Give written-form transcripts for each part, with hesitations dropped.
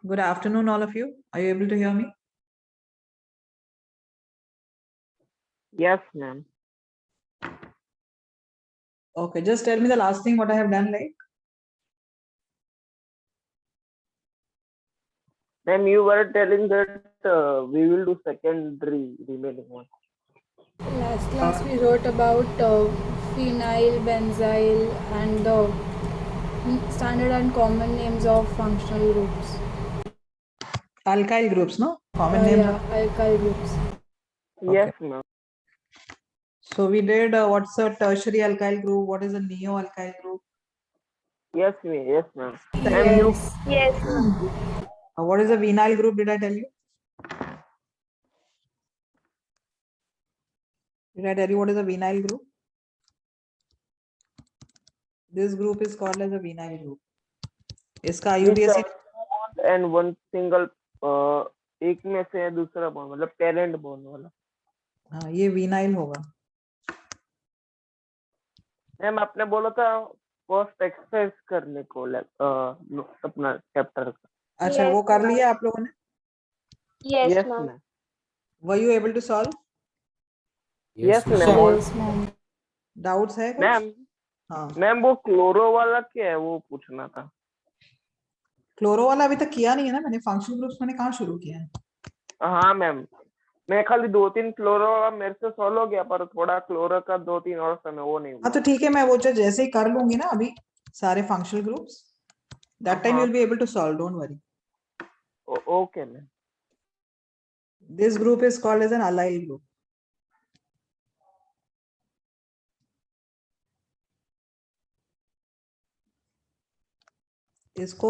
Good afternoon, all of you. Are you able to hear me? Yes, ma'am. Okay, just tell me the last thing what I have done like. Ma'am, you were telling that we will do secondary remaining one. Last class we wrote about phenyl, benzyl and the standard and common names of functional groups. Alkyl groups, no? Common names. Yeah, alkyl groups. Yes, ma'am. So we did what's a tertiary alkyl group? What is a neo-alkyl group? Yes, ma'am. Yes, ma'am. Ma'am, Yes. Yes, ma'am. What is a vinyl group? Did I tell you? Did I tell you what is a vinyl group? This group is called as a vinyl group. इसका you IUPAC said two bond and one single एक में से दूसरा bond मतलब parent bond वाला. हाँ ये vinyl होगा. मैम आपने बोला था फर्स्ट एक्सरसाइज करने को अपना चैप्टर का. अच्छा Yes, वो कर ma'am. लिया आप लोगों ने? Yes, Yes, ma'am. ma'am. Were you able to solve? Yes, ma'am. Yes, ma'am. Doubts है कुछ? मैम हाँ. मैम वो क्लोरो वाला क्या है वो पूछना था. क्लोरो वाला अभी तक किया नहीं है ना मैंने. फंक्शनल ग्रुप्स मैंने कहाँ शुरू किया है? हाँ मैम, मैं खाली 2-3 क्लोरो मेरे से सॉल्व हो गया पर थोड़ा क्लोरो का 2-3 और समय वो नहीं हुआ. हाँ तो ठीक है, मैं वो जैसे ही कर लूंगी ना अभी सारे functional groups, that time you will be able to solve, don't worry. Okay ma'am. This group is called as an allyl group. इसको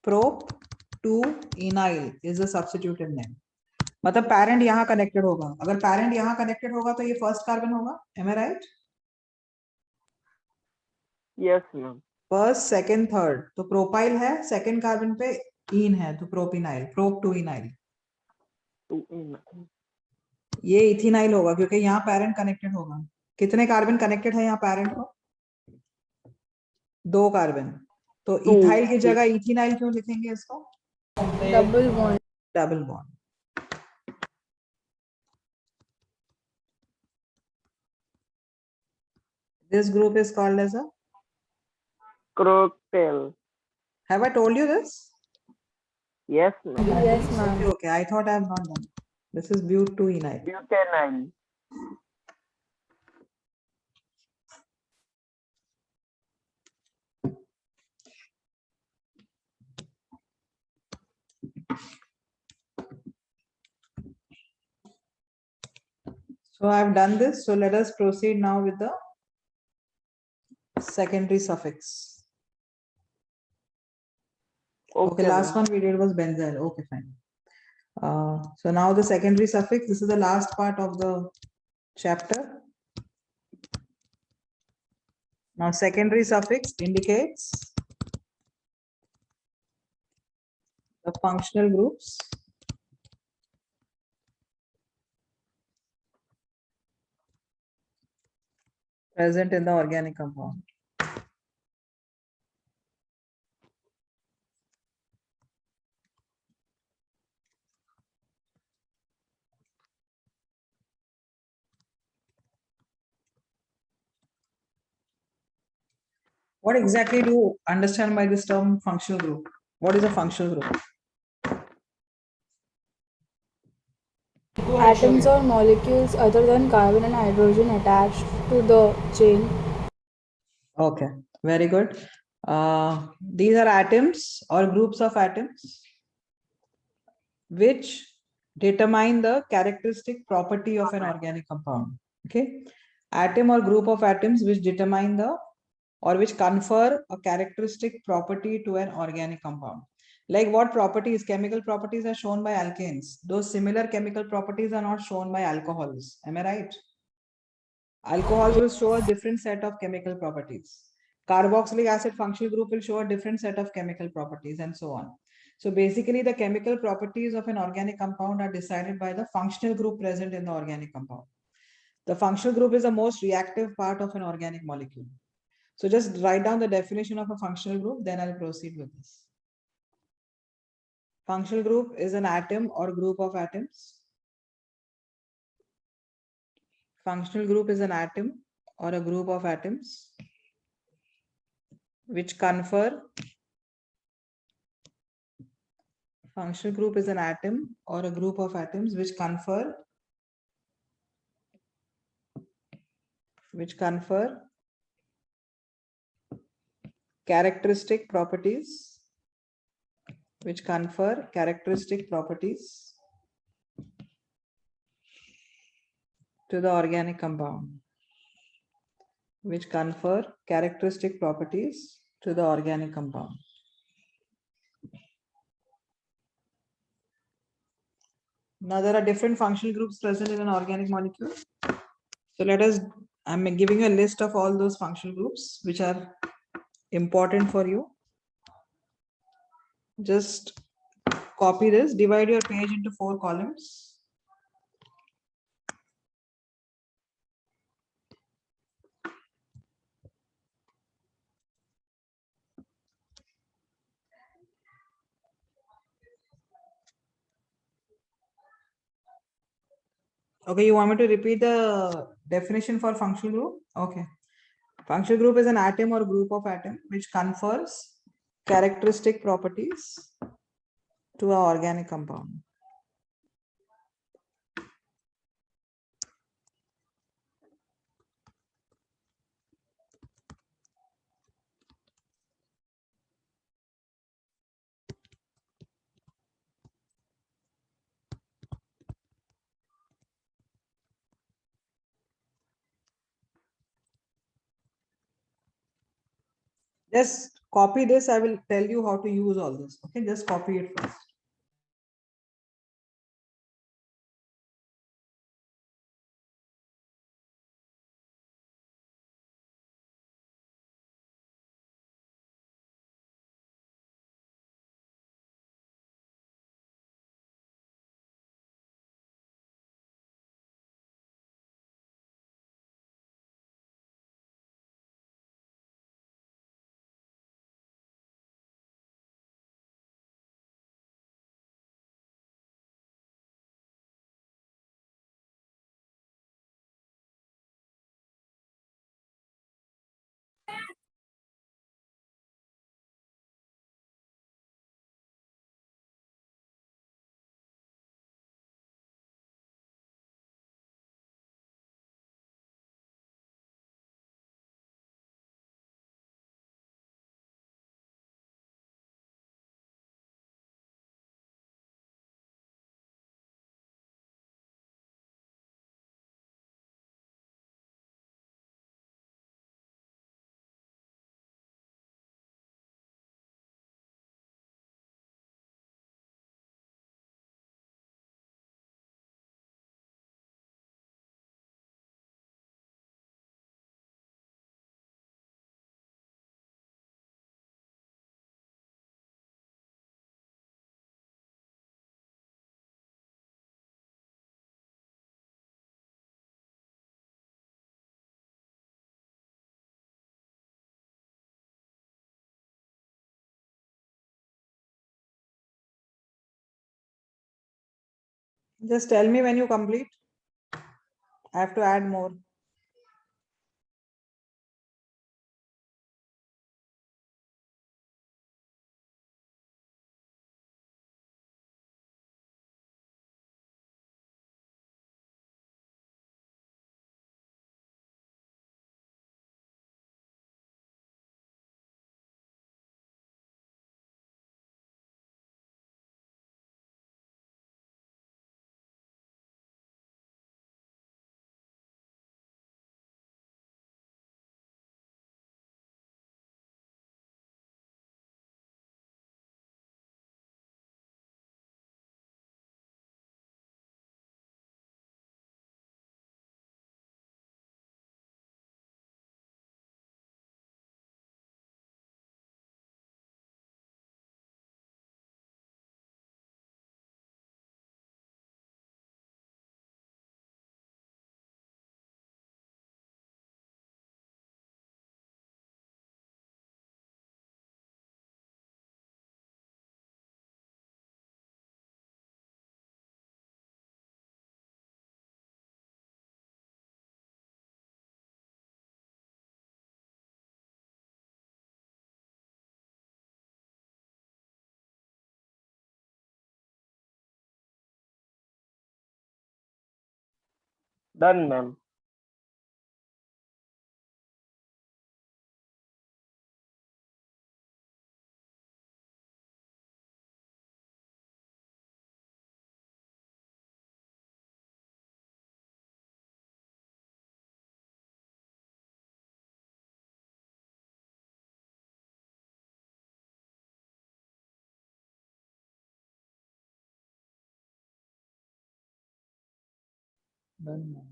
prop two enyl is a substituted name. मतलब पैरेंट यहाँ कनेक्टेड होगा. अगर parent यहाँ connected होगा तो ये first carbon होगा. Am I right? Yes ma'am. First second third. तो प्रोपाइल है, सेकंड कार्बन पे इन है तो प्रोपिनाइल, प्रोप टू इनाइल. ये इथिनाइल होगा क्योंकि यहाँ पैरेंट कनेक्टेड होगा. कितने कार्बन कनेक्टेड है यहाँ पैरेंट को? 2 कार्बन. तो इथाइल की जगह इथिनाइल क्यों लिखेंगे इसको? Double bond. Double bond. This group is called as a. Cocktail. Have I told you this? Yes ma'am. Yes, ma'am. Okay, I thought I have not done. This is butyl. Butanol. So I have done this. So let us proceed now with the secondary suffix. Okay, last one we did was benzyl. Okay, fine. So now the secondary suffix. This is the last part of the chapter. Now secondary suffix indicates the functional groups present in the organic compound. What exactly do you understand by this term functional group? What is a functional group? Atoms or molecules other than carbon and hydrogen attached to the chain. Okay, very good. These are atoms or groups of atoms which determine the characteristic property of an organic compound. Okay, atom or group of atoms which determine the or which confer a characteristic property to an organic compound. Like what properties? Chemical properties are shown by alkanes. Those similar chemical properties are not shown by alcohols. Am I right? Alcohols will show a different set of chemical properties. Carboxylic acid functional group will show a different set of chemical properties and so on. So basically the chemical properties of an organic compound are decided by the functional group present in the organic compound. The functional group is the most reactive part of an organic molecule. So just write down the definition of a functional group, then I'll proceed with this. Functional group is an atom or group of atoms. Functional group is an atom or a group of atoms which confer. Functional group is an atom or a group of atoms which confer characteristic properties to the organic compound. Now there are different functional groups present in an organic molecule. So I'm giving you a list of all those functional groups which are important for you. Just copy this, divide your page into 4 columns. Okay, you want me to repeat the definition for functional group? Okay. Functional group is an atom or group of atom which confers characteristic properties to an organic compound. Just copy this. I will tell you how to use all this. Okay, just copy it first. Just tell me when you complete. I have to add more. Done, ma'am. Done, ma'am.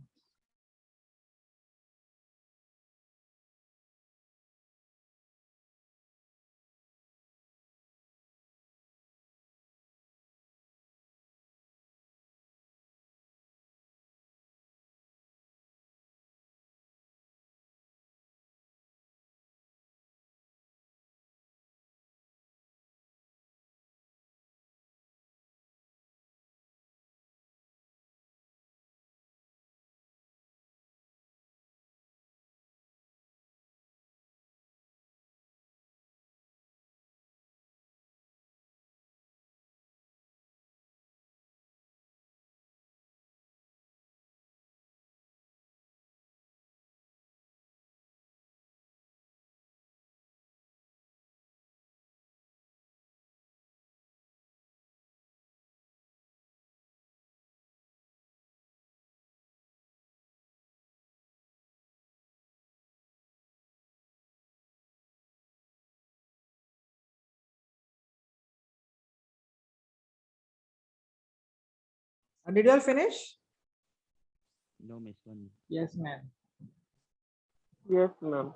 Did you all finish? No, Miss One. Yes, ma'am. Yes, ma'am.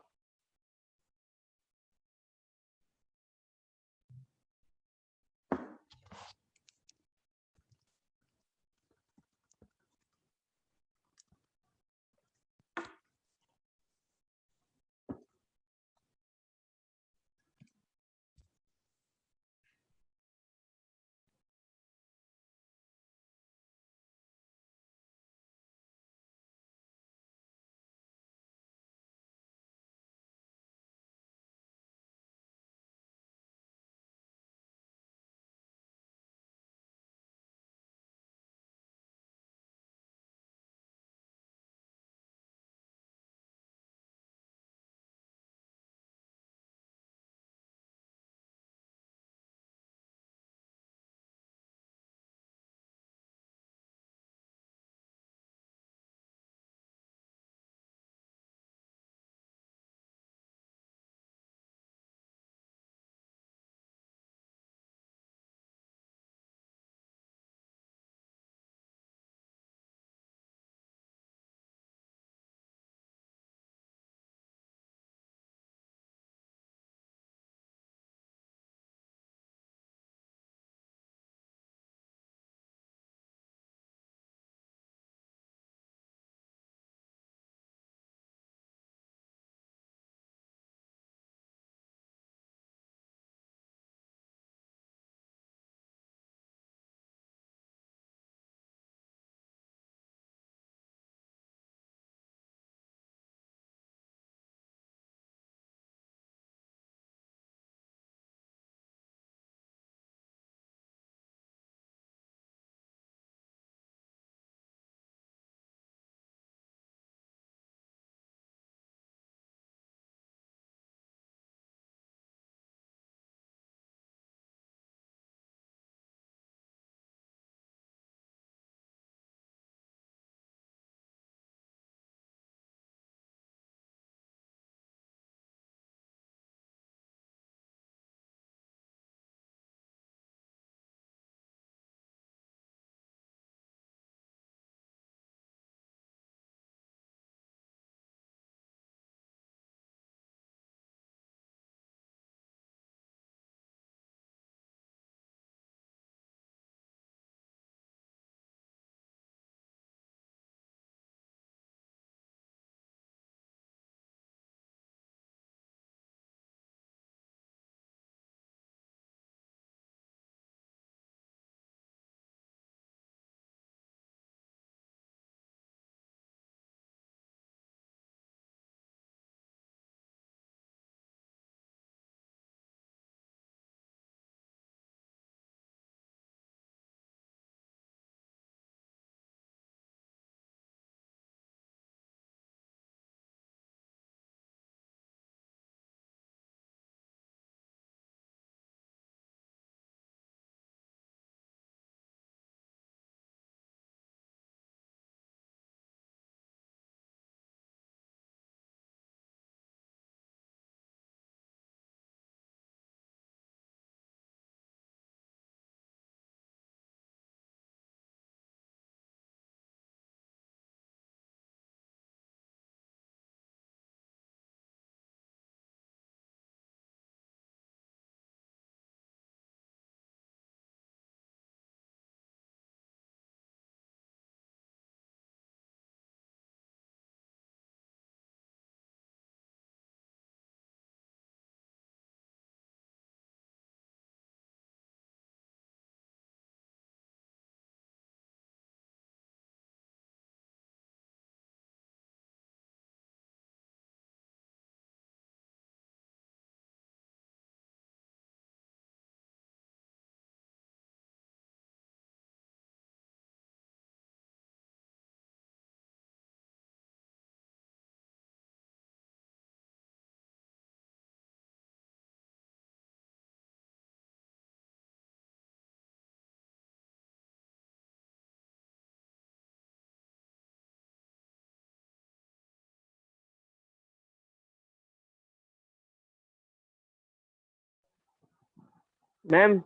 Ma'am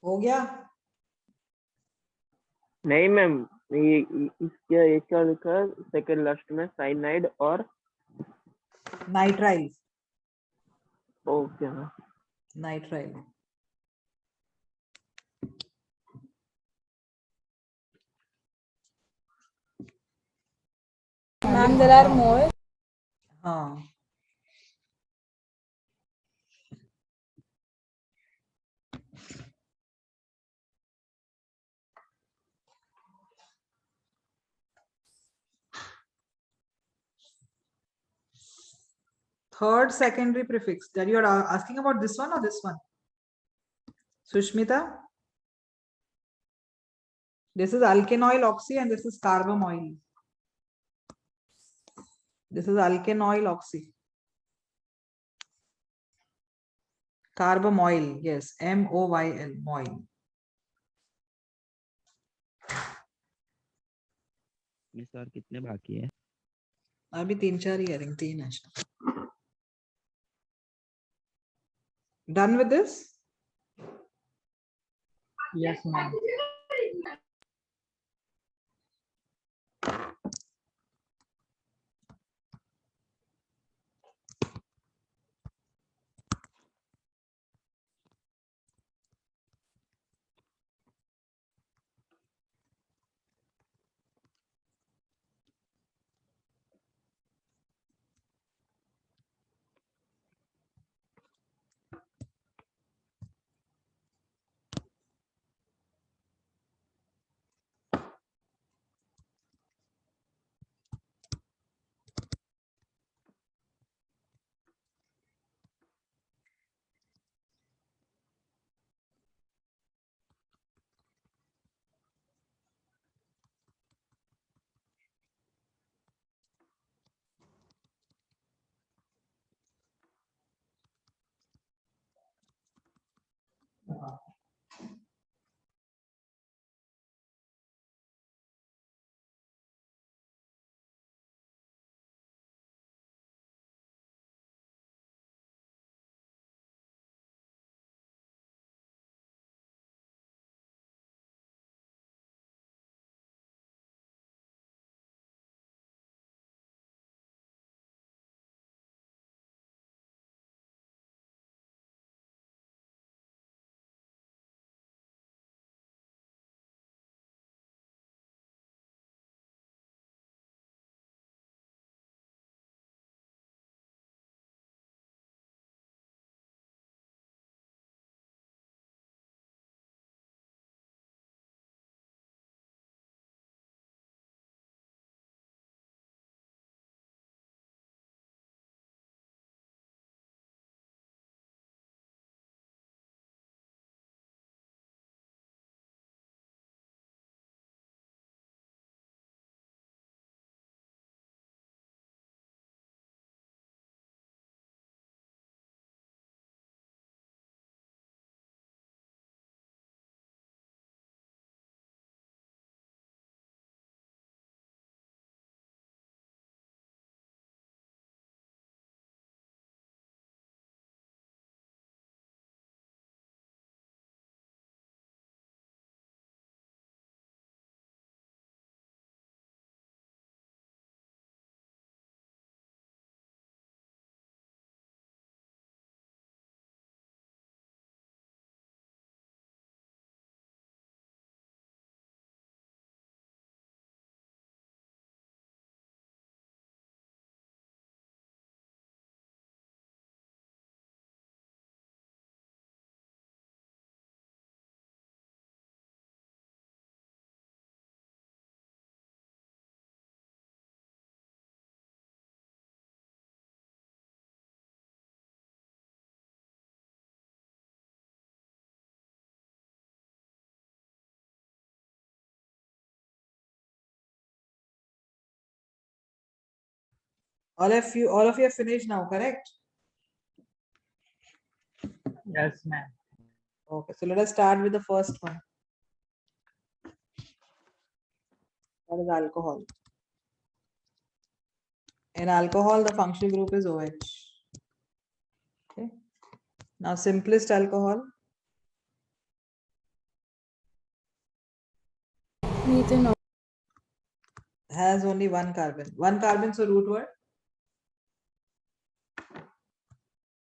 हो गया? नहीं ma'am, ये इसका क्या लिखा है second last में, cyanide और nitrile, okay ma'am. Nitrile. Ma'am, there are more. हाँ. Third secondary prefix that you are asking about, this one or this one? Sushmita? This is alkanoyl oxy and this is carbamoyl. This is alkanoyl oxy. Carbamoyl, yes, MOYL, moyl. Miss और कितने बाकी है? अभी 3-4 ही है, 3 है. Done with this? Yes ma'am. All of you are finished now, correct? Yes ma'am. Okay, so let us start with the first one. That is alcohol. In alcohol, the functional group is OH. Okay. Now simplest alcohol, Methanol. has only one carbon. One carbon, so root word.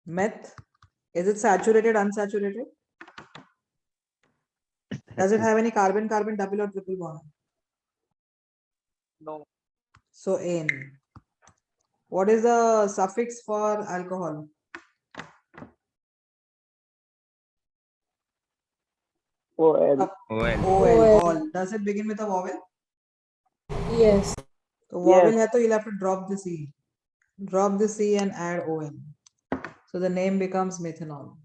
Meth. Is it saturated, unsaturated? Does it have any carbon, double or triple bond? No. So ane. What is the suffix for alcohol? OL. OL. OL. OL. All. Does it begin with a vowel? Yes. So vowel Yes. hai to you'll have to drop the C. Drop the C and add OL. So the name becomes methanol.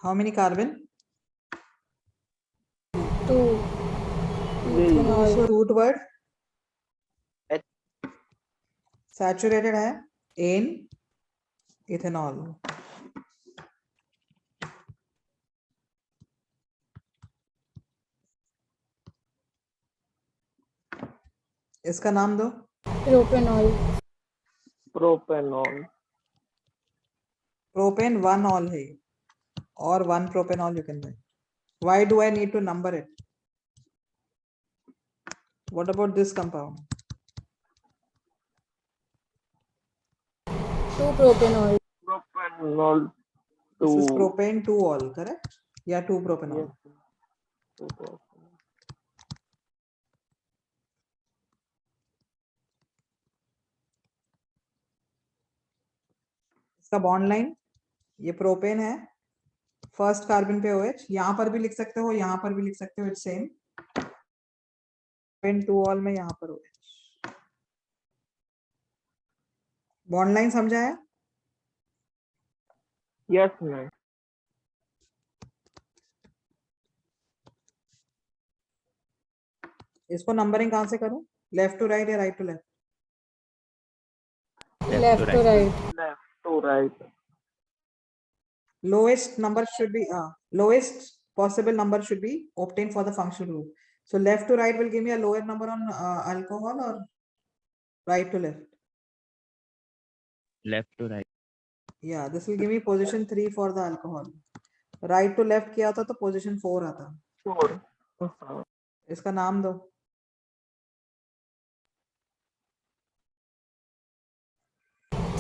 How many carbon? 2. Methanol. So root word H. saturated है ane ethanol. इसका नाम दो. Propanol. Propanol. Propane one all है or one propanol you can buy. Why do I need to number it? What about this compound? 2 propanol. Propanol. This is 2. propane 2 all, correct? Yeah, 2 propanol. Yes. 2 propanol. इसका bond line ये propane है, first carbon पे OH, यहां पर भी लिख सकते हो, यहां पर भी लिख सकते हो, इट्स सेम. प्रोपेन 2 ऑल में यहां पर OH. बॉन्ड लाइन समझा है? Yes, ma'am. इसको नंबरिंग कहां से करूं? लेफ्ट टू राइट या right to left? Left to right. Left to right. Lowest number should be lowest possible number should be obtained for the functional group. So left to right will give me a lower number on alcohol or right to left? Left to right. Yeah, this will give me position 3 for the alcohol. Right to left किया था तो position 4 आता. 4. Uh-huh. इसका नाम दो.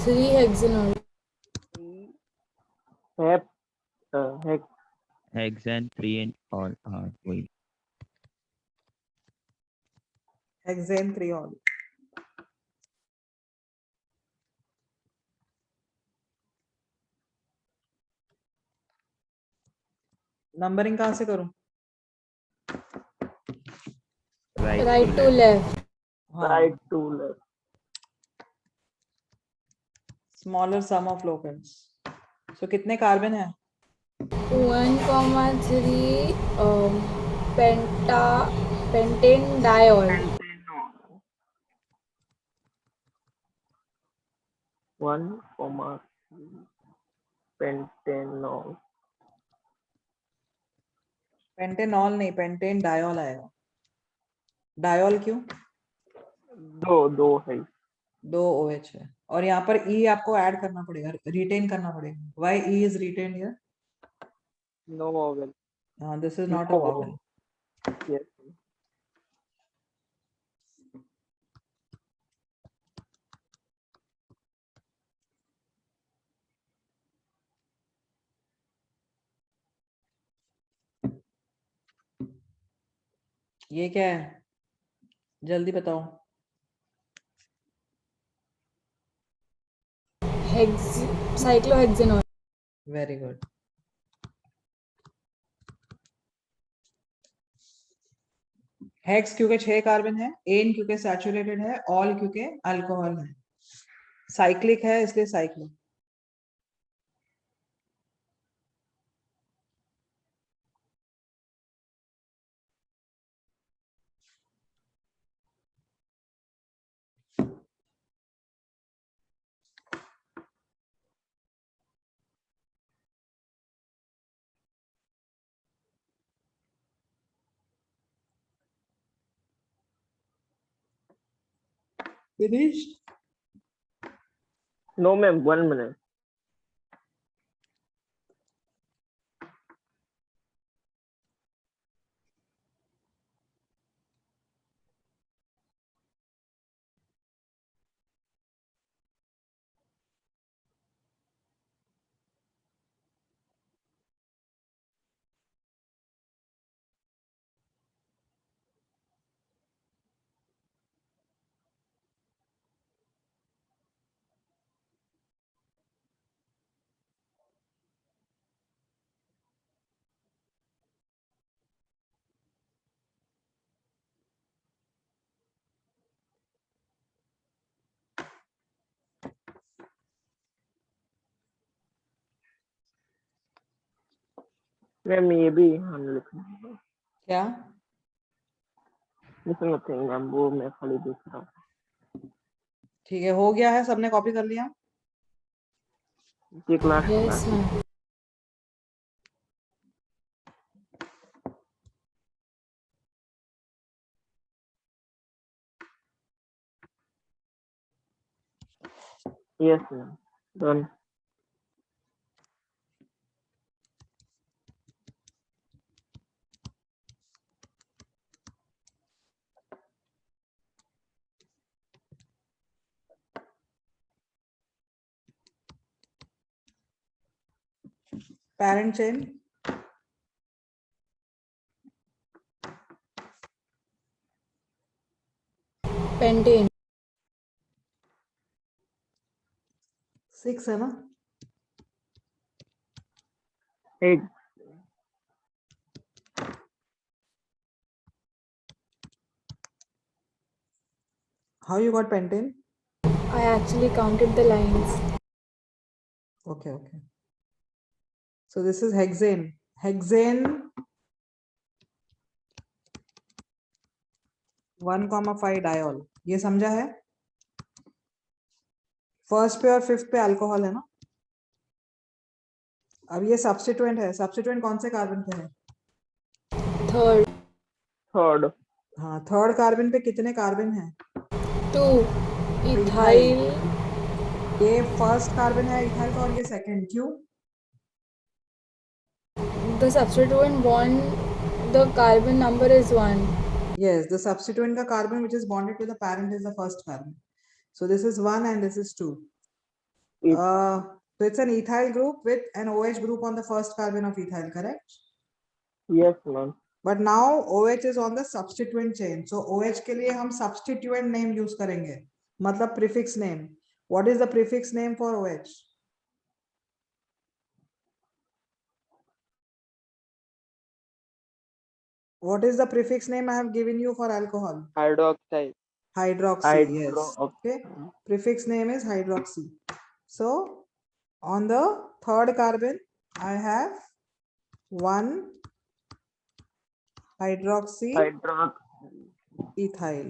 Three hexanol. Hex. Hexane 3 and all are wait. Hexane 3 all. Numbering कहां से करूं? Right to left. हाँ, Right to left. smaller sum of locants. So कितने कार्बन है? 1,3 pentane diol. 1, pentanol. पेंटेनॉल नहीं, पेंटेन डायोल आएगा. डायोल क्यों? 2 है. 2 OH है और यहाँ पर E आपको ऐड करना पड़ेगा, रिटेन करना पड़ेगा. Why E is retained here? No vowel. This is not a No vowel. Yes. ये क्या है? जल्दी बताओ. Cyclohexanol. Very good. हेक्स क्योंकि 6 कार्बन है, एन क्योंकि सैचुरेटेड है, ऑल क्योंकि अल्कोहल है, साइक्लिक है इसलिए cyclic. Finished? No, ma'am. 1 minute. Ma'am ये भी हम लिखेंगे। क्या? नथिंग मैम, वो मैं खाली देख रहा हूँ। ठीक है, हो गया है, सबने कॉपी कर लिया? ये class Yes, ma'am. Yes ma'am, done. Parent chain? Pentane. 6 है ना? 8 How you got pentane? I actually counted the lines. Okay, okay. So this is hexane. Hexane 1,5 diol. ये समझा है? फर्स्ट पे और फिफ्थ पे अल्कोहल है ना? अब ये सब्स्टिट्यूएंट है। सब्स्टिट्यूएंट कौन से कार्बन पे है? Third. थर्ड। हाँ, थर्ड कार्बन पे कितने कार्बन हैं? 2. Ethyl. Ethyl. ये फर्स्ट कार्बन है इथाइल का और ये सेकंड, क्यों? The substituent bond, the carbon number is 1. Yes, the substituent का carbon which is bonded to the parent is the first carbon. So this is 1 and this is 2. So it's an ethyl group with an OH group on the first carbon of ethyl, correct? Yes ma'am. But now OH is on the substituent chain. So OH के लिए हम substituent name use करेंगे, मतलब prefix name. What is the prefix name for OH? What is the prefix name I have given you for alcohol? Hydroxide. Hydroxy, yes. Okay. Prefix name is hydroxy. So on the third carbon, I have 1 hydroxy ethyl.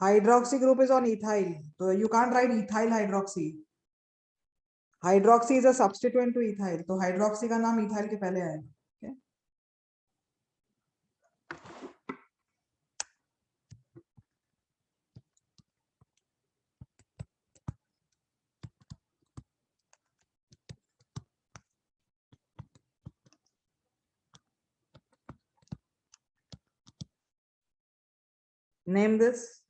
Hydroxy group is on ethyl. So you can't write ethyl hydroxy. Hydroxy is a substituent to ethyl. तो hydroxy का नाम ethyl के पहले आएगा. Okay. Name this.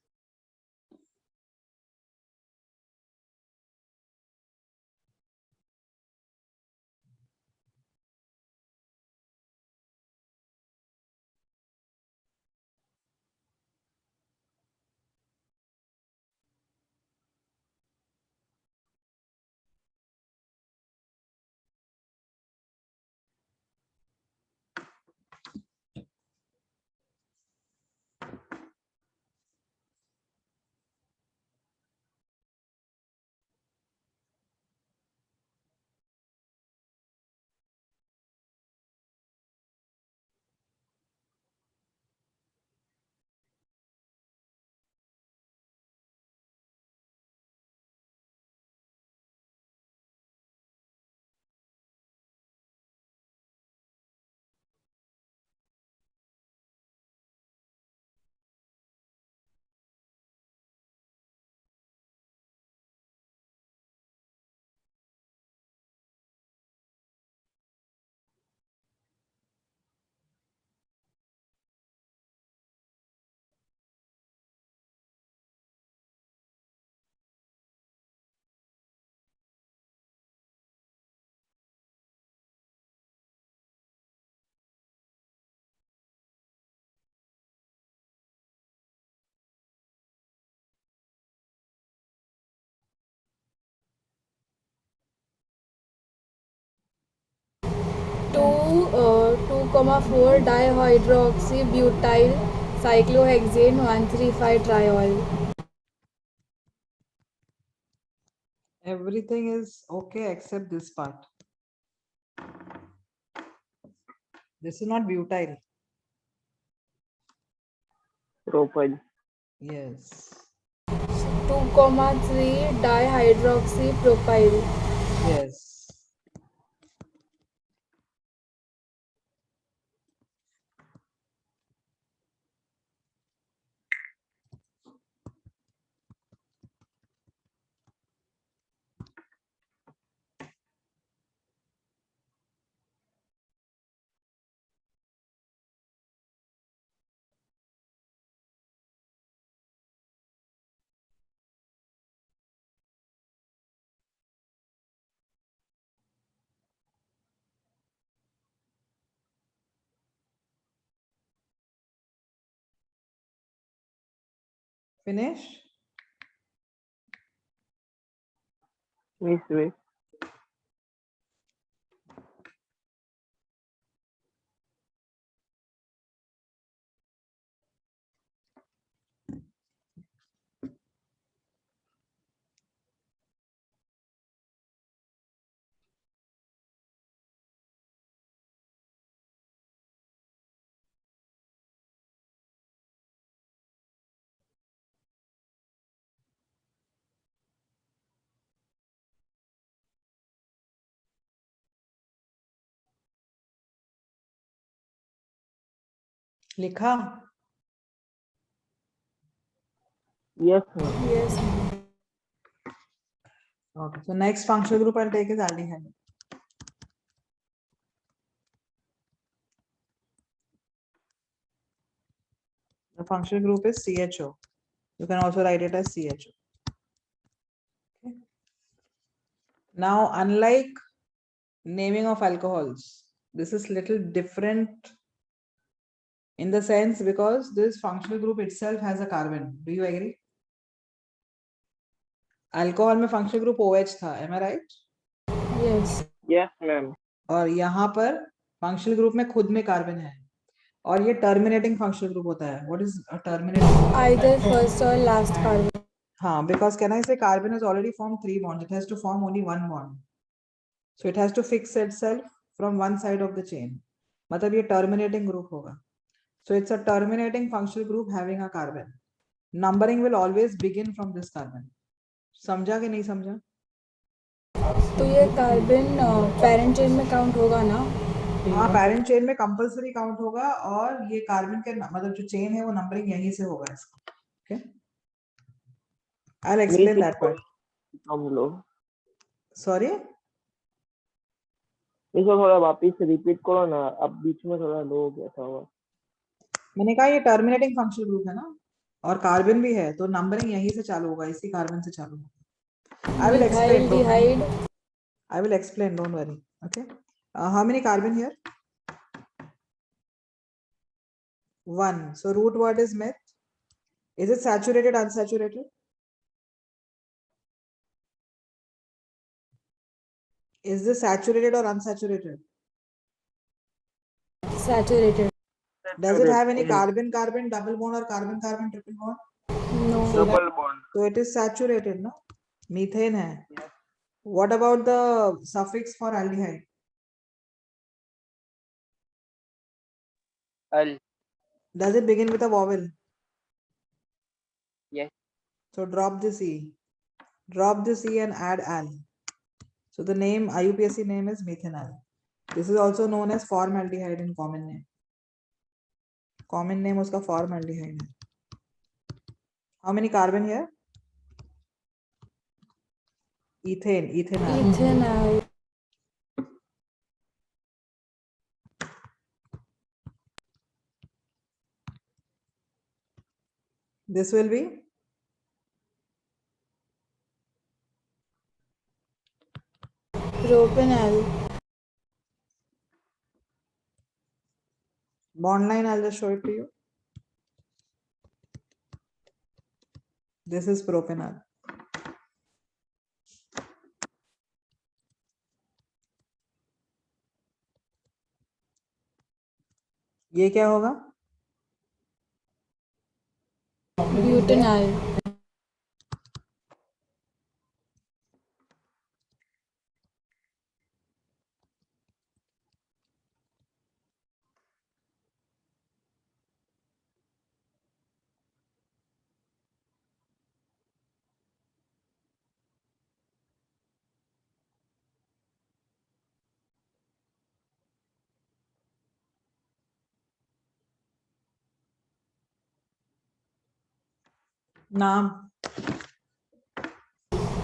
2,4 dihydroxybutyl cyclohexane 135-triol. Everything is okay except this part. This is not butyl. Propyl. Yes. 2,3 dihydroxypropyl. Yes. Finish? Wait. लिखा? Yes, ma'am. Yes, ma'am. Okay. So next functional group I'll take is aldehyde. The functional group is CHO. You can also write it as CHO. Okay. Now, unlike naming of alcohols, this is little different in the sense because this functional group itself has a carbon. Do you agree? Alcohol में functional group OH था. Am I right? Yes. Yes, ma'am. और यहाँ पर functional group में खुद में carbon है. और ये terminating functional group होता है. What is a terminating? Either first or last carbon. हाँ, because can I say carbon has already formed 3 bonds. It has to form only 1 bond. So it has to fix itself from one side of the chain. मतलब ये terminating group होगा. So it's a terminating functional group having a carbon. Numbering will always begin from this carbon. समझा कि नहीं समझा? तो ये carbon parent chain में काउंट होगा ना? हाँ, पेरेंट चेन में कंपलसरी काउंट होगा और ये कार्बन के मतलब जो चेन है वो नंबरिंग यहीं से होगा इसका. Okay? I'll explain that part. हम लोग Sorry? इसको थोड़ा वापिस रिपीट करो ना, अब बीच में थोड़ा लो हो गया था वो. मैंने कहा ये टर्मिनेटिंग फंक्शनल ग्रुप है ना और कार्बन भी है तो नंबरिंग यहीं से चालू होगा, इसी कार्बन से चालू होगा. I will explain. Methyl I will explain, don't worry. Okay. How many carbon here? 1. So root word is meth. Is it saturated, unsaturated? Is this saturated or unsaturated? saturated. Does it have any carbon-carbon double bond or carbon-carbon triple bond? No. Double bond. So it is saturated, no? Methane hai. What about the suffix for aldehyde? Al. Does it begin with a vowel? Yes. So drop this E. Drop this E and add al. So the name, IUPAC name is methanol. This is also known as formaldehyde in common name. Common name uska formaldehyde hai. How many carbon here? Ethane, ethanol. Ethanol. This will be Propanol. bond line. I'll just show it to you. This is propanol. ये क्या होगा? butanol. नाम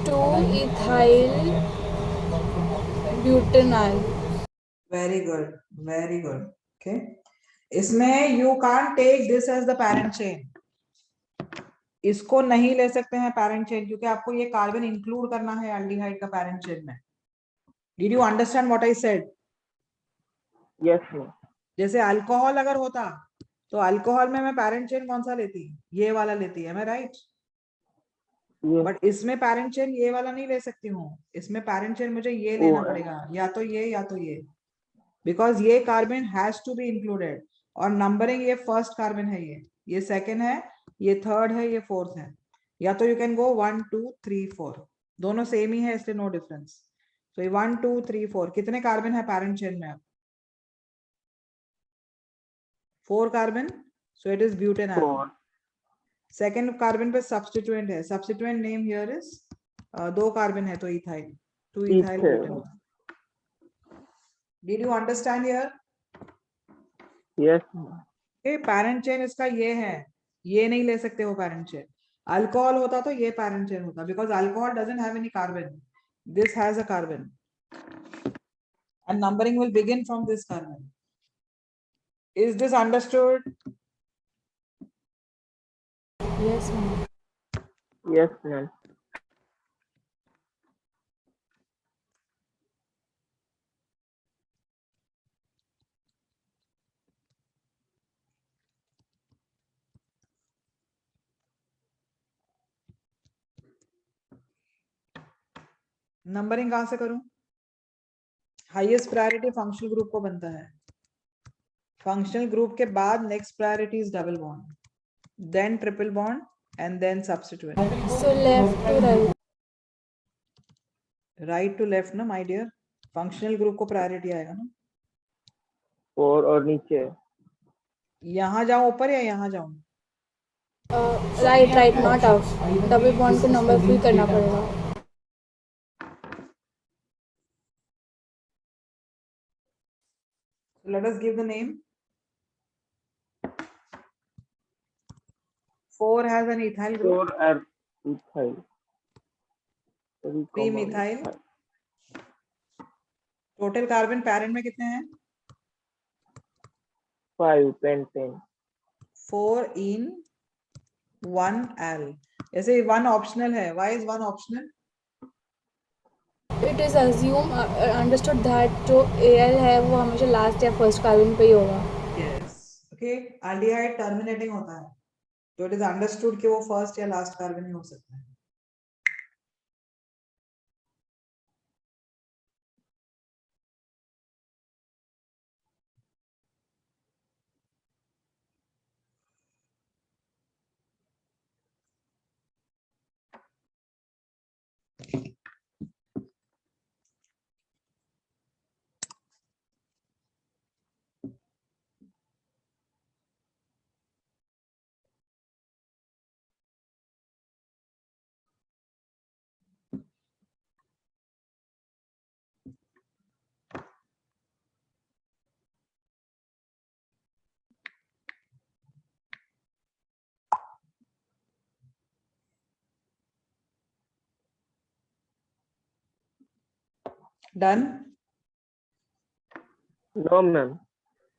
2-ethyl butanol. Very good, very good. Okay, इसमें you can't take this as the parent chain, इसको नहीं ले सकते हैं पैरेंट चेन, क्योंकि आपको ये कार्बन इंक्लूड करना है एल्डिहाइड का पैरेंट चेन में। Did you understand what I said? Yes ma'am. जैसे अल्कोहल अगर होता तो अल्कोहल में मैं पैरेंट चेन कौन सा लेती? ये वाला लेती है, मैं राइट? ये बट इसमें पैरेंट चेन ये वाला नहीं ले सकती हूँ, इसमें पैरेंट चेन मुझे ये ओ लेना है। पड़ेगा, या तो ये या तो ये, बिकॉज ये carbon has to be included. और नंबरिंग, ये फर्स्ट कार्बन है, ये सेकंड है, ये थर्ड है, ये फोर्थ है। या तो यू कैन गो 1 2 3 4, दोनों सेम ही है इसलिए नो डिफरेंस। तो ये 1 2 3 4 कितने कार्बन है पैरेंट चेन में? 4 carbon, so it is butanol. 4। Second carbon पे सब्स्टिट्यूएंट है, substituent name here is 2 carbon है तो ethyl, 2 ethyl butanol. Did you understand here? Yes ये पैरेंट चेन इसका ये है, ये नहीं ले सकते हो पैरेंट चेन। अल्कोहल होता तो ये पैरेंट चेन होता, because alcohol doesn't have any carbon, this has a carbon and numbering will begin from this carbon. Is this understood? Yes, ma'am. Yes ma'am. Numbering कहां से करूं? हाईएस्ट प्रायोरिटी फंक्शनल ग्रुप को बनता है, functional group के बाद next priority is double bond, then triple bond and then substituent. So left to right. Right to left ना my dear, functional group को प्रायोरिटी आएगा ना। 4 और नीचे। यहां जाऊं ऊपर या यहां जाऊं? Right, not out. Double bond को नंबर फिल करना पड़ेगा. So let us give the name. 4 has an ethyl group, 4 और ethyl, 3 methyl. Total carbon parent में कितने हैं? 5 पेंटेन। 4 in 1 al. जैसे 1 ऑप्शनल है, why is 1 optional? It is assumed understood that जो Al है वो हमेशा लास्ट या फर्स्ट कार्बन पे ही होगा. Yes. Okay, aldehyde टर्मिनेटिंग होता है, तो इट इज अंडरस्टूड कि वो फर्स्ट या लास्ट कार्बन ही हो सकता है। डन? No ma'am.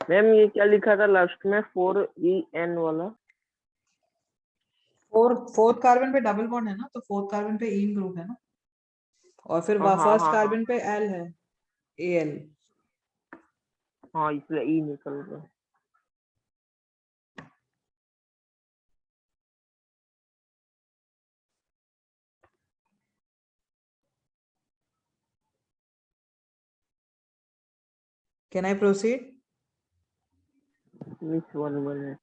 मैम ये क्या लिखा था लास्ट में, 4En वाला? फोर्थ कार्बन पे डबल बॉन्ड है ना, तो फोर्थ कार्बन पे इन ग्रुप है ना, और फिर हाँ हाँ फर्स्ट हाँ कार्बन पे एल है, Al. हाँ, इसलिए ई निकल गया। Can I proceed? Which one minute?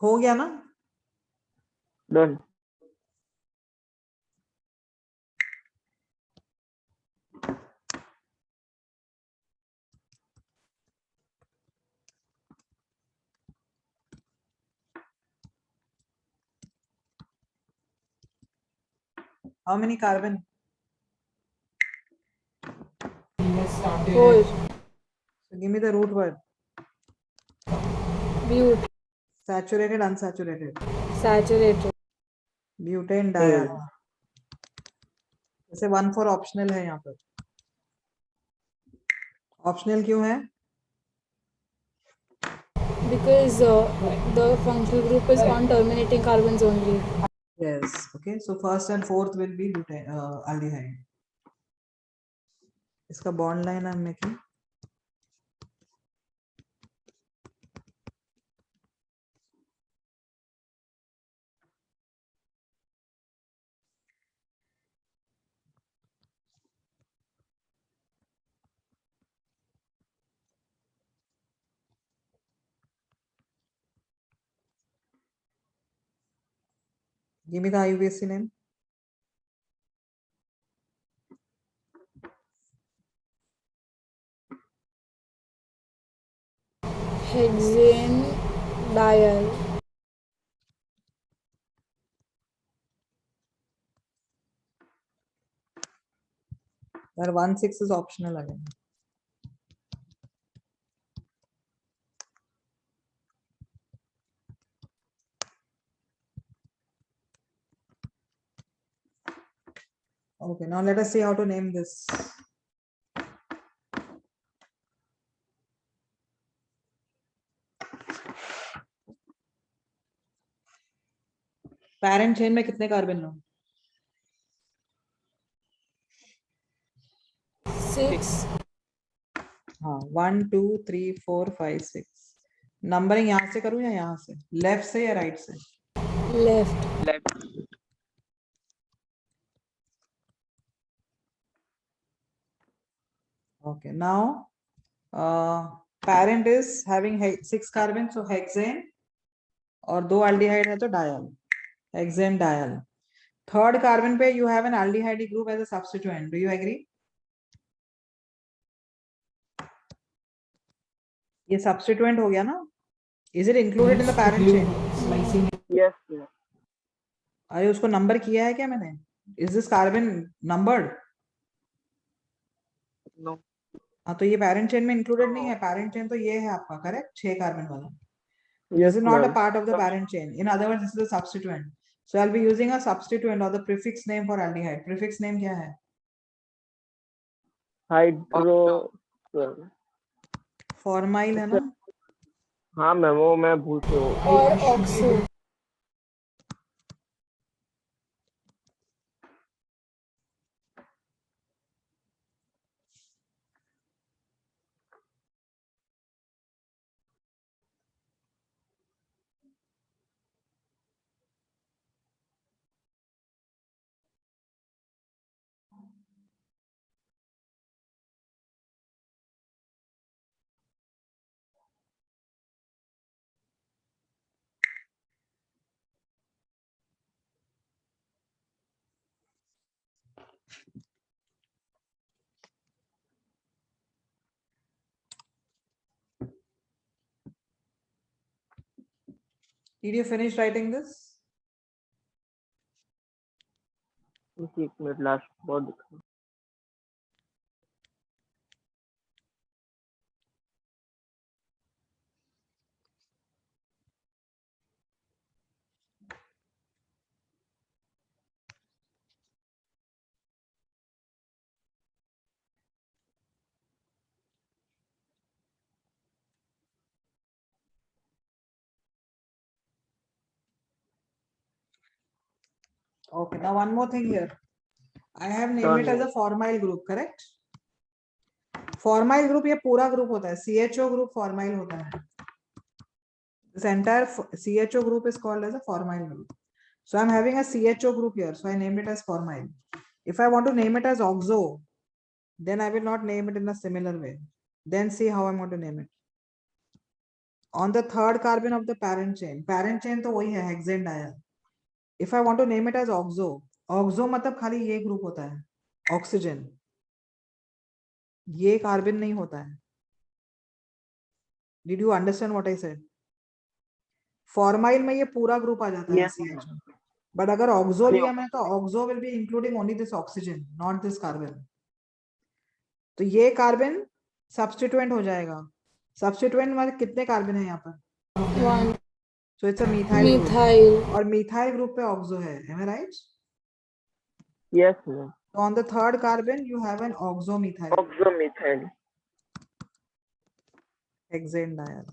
हो गया ना? Done. How many carbon? 4. So give me the root word. Bute. Saturated, unsaturated. Saturated. Butane diol. जैसे 1 for optional है यहाँ पर. Optional क्यों है? Because the functional group is on terminating carbons only. Yes. Okay. So first and fourth will be butane, aldehyde. इसका bond line I'm making. Give me the IUPAC name. Hexane diol. Where 1,6 is optional again. Okay, now let us see how to name this. Parent chain में कितने carbon लो? 6. हाँ, 1 2 3 4 5 6. Numbering यहाँ से करूँ या यहाँ से? लेफ्ट से या राइट से? Left. Okay, now parent is having 6 carbon, so hexane, और 2 aldehyde है तो diol. Hexane diol. Third carbon पे you have an aldehyde group as a substituent. Do you agree? ये substituent हो गया ना? Is it included in the parent chain? Yes. Yes. अरे उसको नंबर किया है क्या मैंने? Is this carbon numbered? No. हाँ तो ये parent chain में included नहीं है. Parent chain तो ये है आपका, correct? 6 carbon वाला. Yes, This is not a ma'am. part of the parent chain. In other words, this is a substituent. So I'll be using a substituent or the prefix name for aldehyde. Prefix name क्या है? Hydro. Formyl है ना? हाँ ma'am, वो मैं भूल से हो. Or oxo. Did you finish writing this? एक मिनट, लास्ट बहुत दिखा. Okay, now one more thing here. I have named it as a formyl group, correct? Formyl group ये पूरा ग्रुप होता है, CHO ग्रुप फॉर्माइल होता है. This entire CHO group is called as a formyl group. So I'm having a CHO group here, so I named it as formyl. If I want to name it as oxo, then I will not name it in a similar way. Then see how I'm going to name it. On the third carbon of the parent chain तो वही है hexane diol. If I want to name it as oxo, oxo मतलब खाली ये group होता है, oxygen. ये carbon नहीं होता है. Did you understand what I said? Formyl में ये पूरा ग्रुप आ जाता है Yes, CHO. बट अगर ऑक्सो नहीं, लिया मैं तो oxo will be including only this oxygen, not this carbon. तो ये कार्बन सब्स्टिट्यूएंट हो जाएगा. सब्स्टिट्यूएंट मतलब कितने कार्बन है यहाँ पर? 1 so it's a methyl. methyl. और मिथाइल ग्रुप पे ऑक्सो है, am I right? yes ma'am. So on the third carbon you have an oxomethyl Oxomethyl. hexane diol.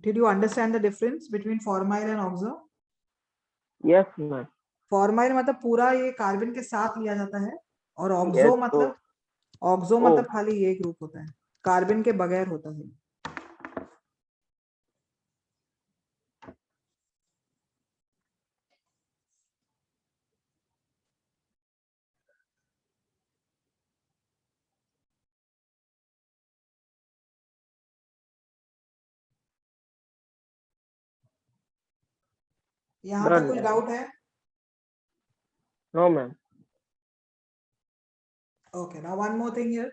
Did you understand the difference between formyl and oxo? yes ma'am. Formyl मतलब पूरा ये carbon के साथ लिया जाता है, और ऑक्सो Yes, मतलब ऑक्सो ओ. मतलब खाली ये ग्रुप होता है, कार्बन के बगैर होता है. यहाँ तक Done, कुछ ma'am. डाउट है? No ma'am. Okay, now one more thing here.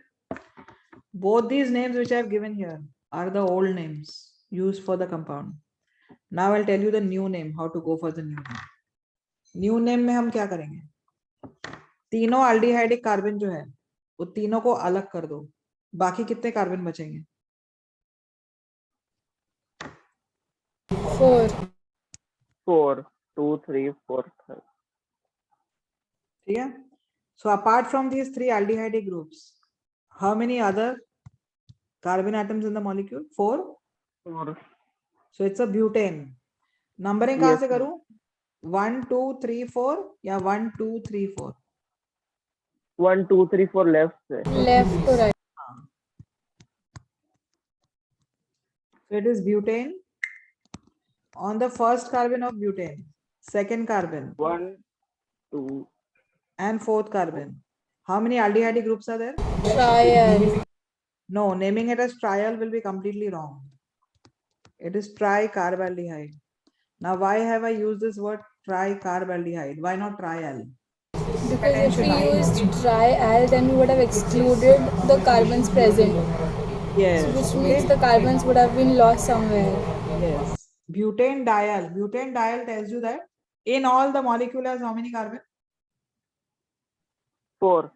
Both these names which I have given here are the old names used for the compound. Now I'll tell you the new name, how to go for the new name. New name में हम क्या करेंगे? तीनों aldehydic carbon जो है वो तीनों को अलग कर दो, बाकी कितने कार्बन बचेंगे? 4 4, 2, 3, 4, 5. ठीक है? So apart from these three aldehyde groups, how many other carbon atoms in the molecule? 4. 4. So it's a butane. Numbering Yes, कहाँ से ma'am. करूं? 1 2 3 4 या 1 2 3 4? 1, 2, 3, 4 left से. left to right. So it is butane. On the first carbon of butane, second carbon 1, 2. and fourth carbon, how many aldehyde groups are there? Trial. No, naming it as trial will be completely wrong. It is tricarbaldehyde. Now why have I used this word tricarbaldehyde? Why not trial? Because if we used trial, then we would have excluded the carbons present, Yes. which Okay. means the carbons would have been lost somewhere. Yes. Butane diol. Butane diol tells you that in all the molecule has how many carbon? 4.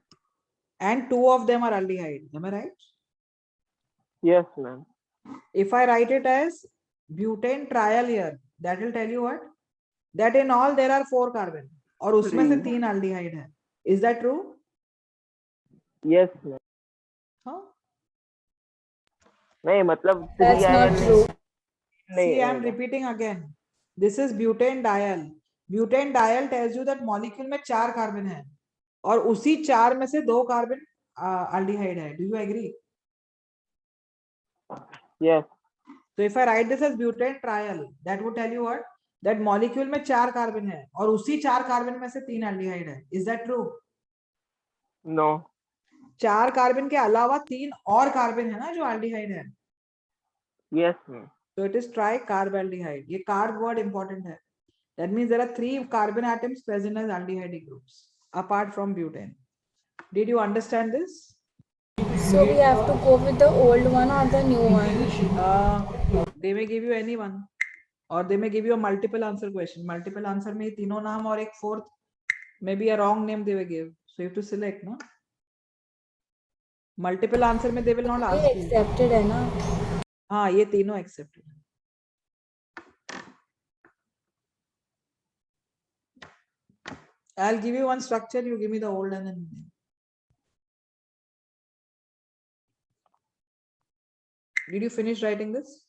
And 2 of them are aldehyde. Am I right? Yes ma'am. If I write it as butane trial here, that will tell you what? That in all there are 4 carbon और उसमें से 3 aldehyde है. Is that true? Yes ma'am. Huh? नहीं मतलब That's not true. See, I am repeating again. This is butane diol. Butane diol tells you that molecule में 4 carbon है और उसी 4 में से 2 carbon aldehyde है. Do you agree? Yes. So if I write this as butane trial, that would tell you what? That molecule में 4 carbon है और उसी 4 carbon में से 3 aldehyde है. Is that true? No. 4 carbon के अलावा 3 और carbon है ना जो aldehyde है. Yes ma'am. So it is tricarbaldehyde. ये carb word important है. That means there are 3 carbon atoms present as aldehyde groups apart from butane. Did you understand this? So we have to go with the old one or the new one. They may give you any one or they may give you a multiple answer question. Multiple answer में तीनों नाम और एक fourth maybe a wrong name they will give. So you have to select, no? Multiple answer में they will not ask ये you. accepted है ना? हाँ ये तीनों accepted. I'll give you one structure, you give me the old and the new name. Did you finish writing this?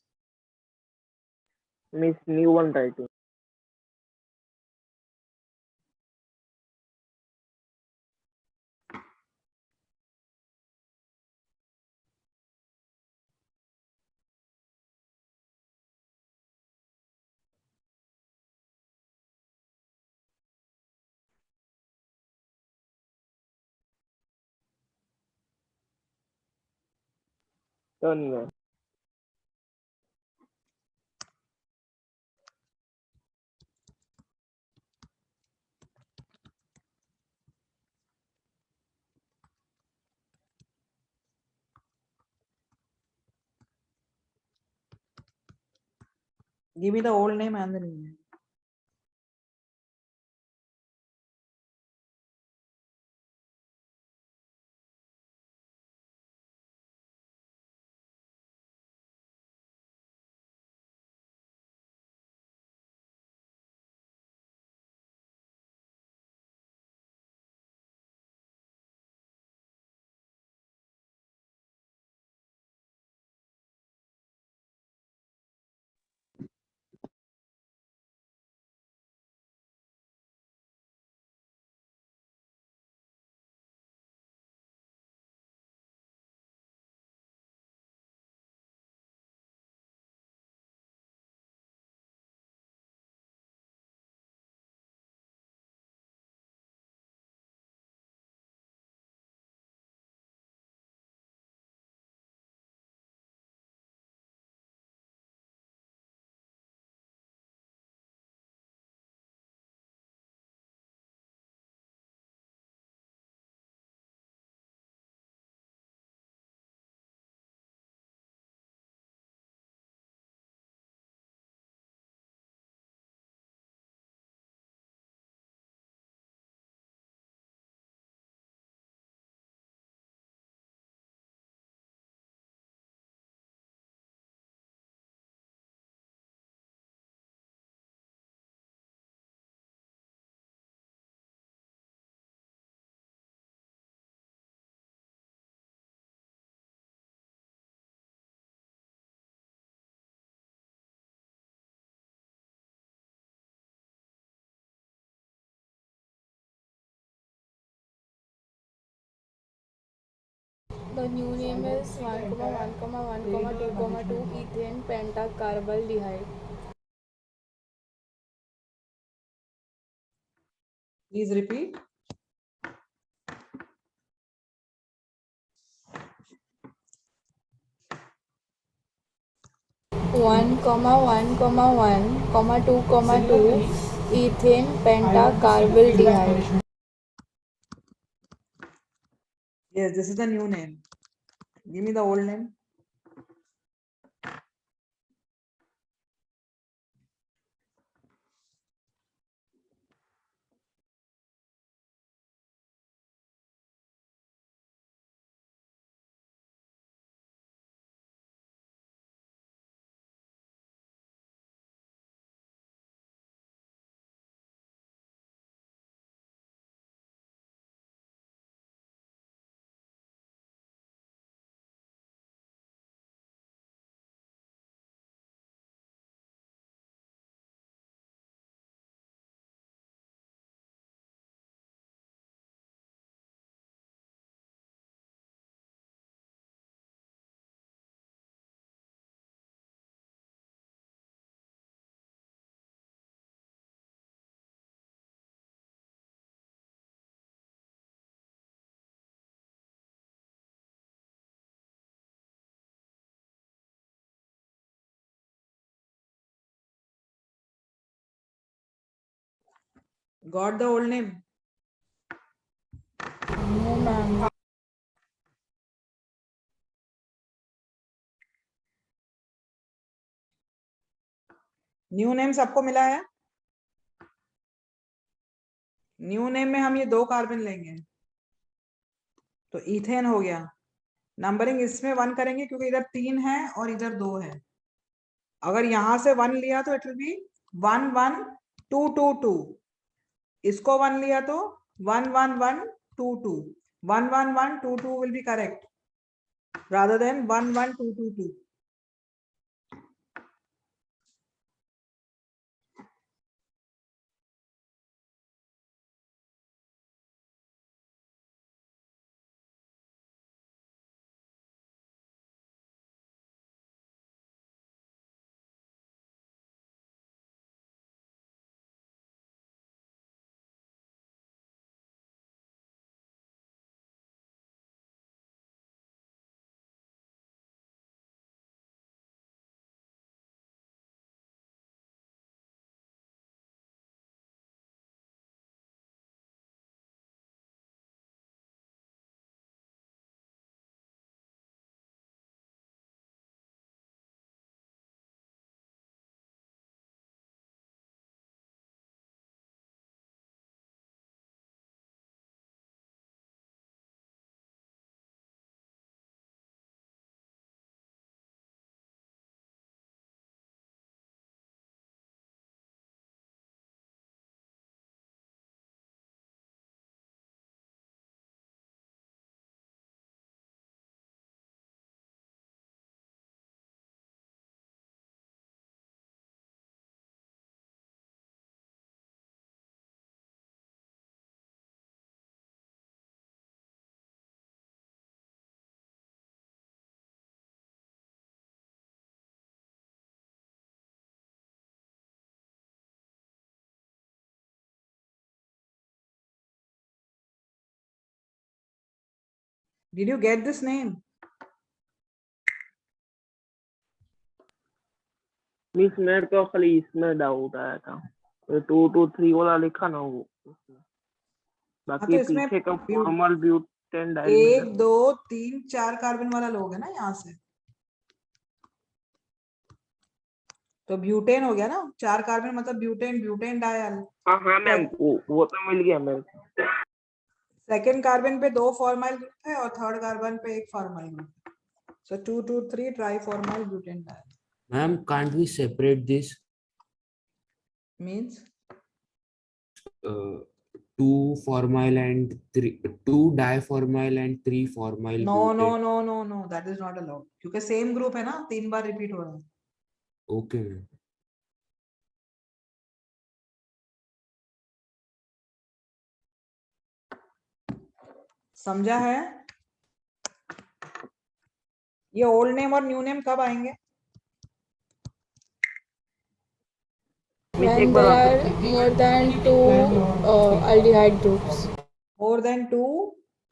Miss new one writing. Done, ma'am. Give me the old name and the new name. The new name is 1,1,1,2,2 ethane pentacarbaldehyde. Please repeat. One comma 2,2 ethane pentacarbaldehyde. Yes, this is the new name. Give me the old name. Got the old name? No, ma'am. New name सबको मिला है? New name में हम ये 2 carbon लेंगे, तो ethane हो गया। नंबरिंग इसमें 1 करेंगे क्योंकि इधर 3 है और इधर 2 है। अगर यहां से 1 लिया तो इट विल बी 1 1 2 2 2। इसको 1 लिया तो 1 1 1 2 2। 1 1 1 2 2 will be correct rather than 1 1 2 2 2। Did you get this name? Miss मेरे को खाली इसमें डाउट आया था, 223 वाला लिखा ना वो उसमें। बाकी तो इसमें पीछे का फॉर्मल ब्यूटेन डाइल में 1 2 3 4 कार्बन वाला लोग है ना यहाँ से, तो ब्यूटेन हो गया ना, 4 कार्बन मतलब ब्यूटेन, ब्यूटेन डायल। हाँ मैम, वो तो मिल गया मेरे को। सेकेंड कार्बन पे 2 फॉर्माइल ग्रुप है और थर्ड कार्बन पे 1 फॉर्माइल ग्रुप है, so 2 2 3 triformyl butane dial. Ma'am, can't we separate this? Means 2 formyl and 2 diformyl and 3 formyl no no butane. no no no, that is not allowed, क्योंकि same group है ना, 3 बार repeat हो रहा है। Okay, ma'am. समझा है? ये ओल्ड नेम और न्यू नेम कब आएंगे? मिस When एक बार there आप are more than 2 aldehyde groups. More than 2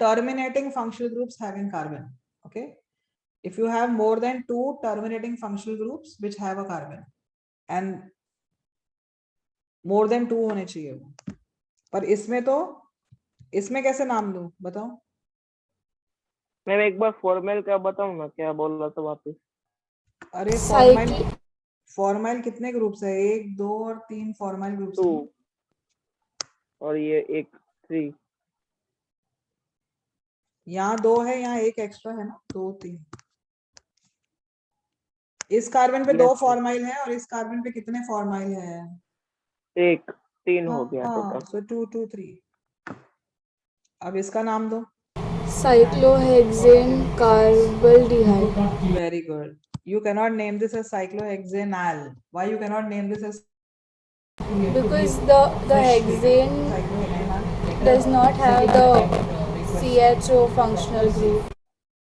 terminating functional groups having carbon. Okay, if you have more than 2 terminating functional groups which have a carbon and more than 2 होने चाहिए वो, पर इसमें तो, इसमें कैसे नाम दूं बताओ? मैम एक बार फॉर्मल का बताऊं ना, क्या बोल रहा था वापस? अरे Cycle. फॉर्माइल कितने ग्रुप्स है? 1 2 और 3 फॉर्माइल ग्रुप्स 2 है। और ये एक 3। यहाँ 2 है, यहाँ 1 एक्स्ट्रा है ना, 2 3। इस कार्बन पे 2 Yes, फॉर्माइल है और इस कार्बन पे कितने फॉर्माइल है? एक 3 हो गया हाँ, टोटल। सो 2 2 3। अब इसका नाम दो। Cyclohexane carbaldehyde. Very good. You cannot name this as cyclohexanal. Why you cannot name this as Because the hexane cyclohexanal? does not have the CHO functional group.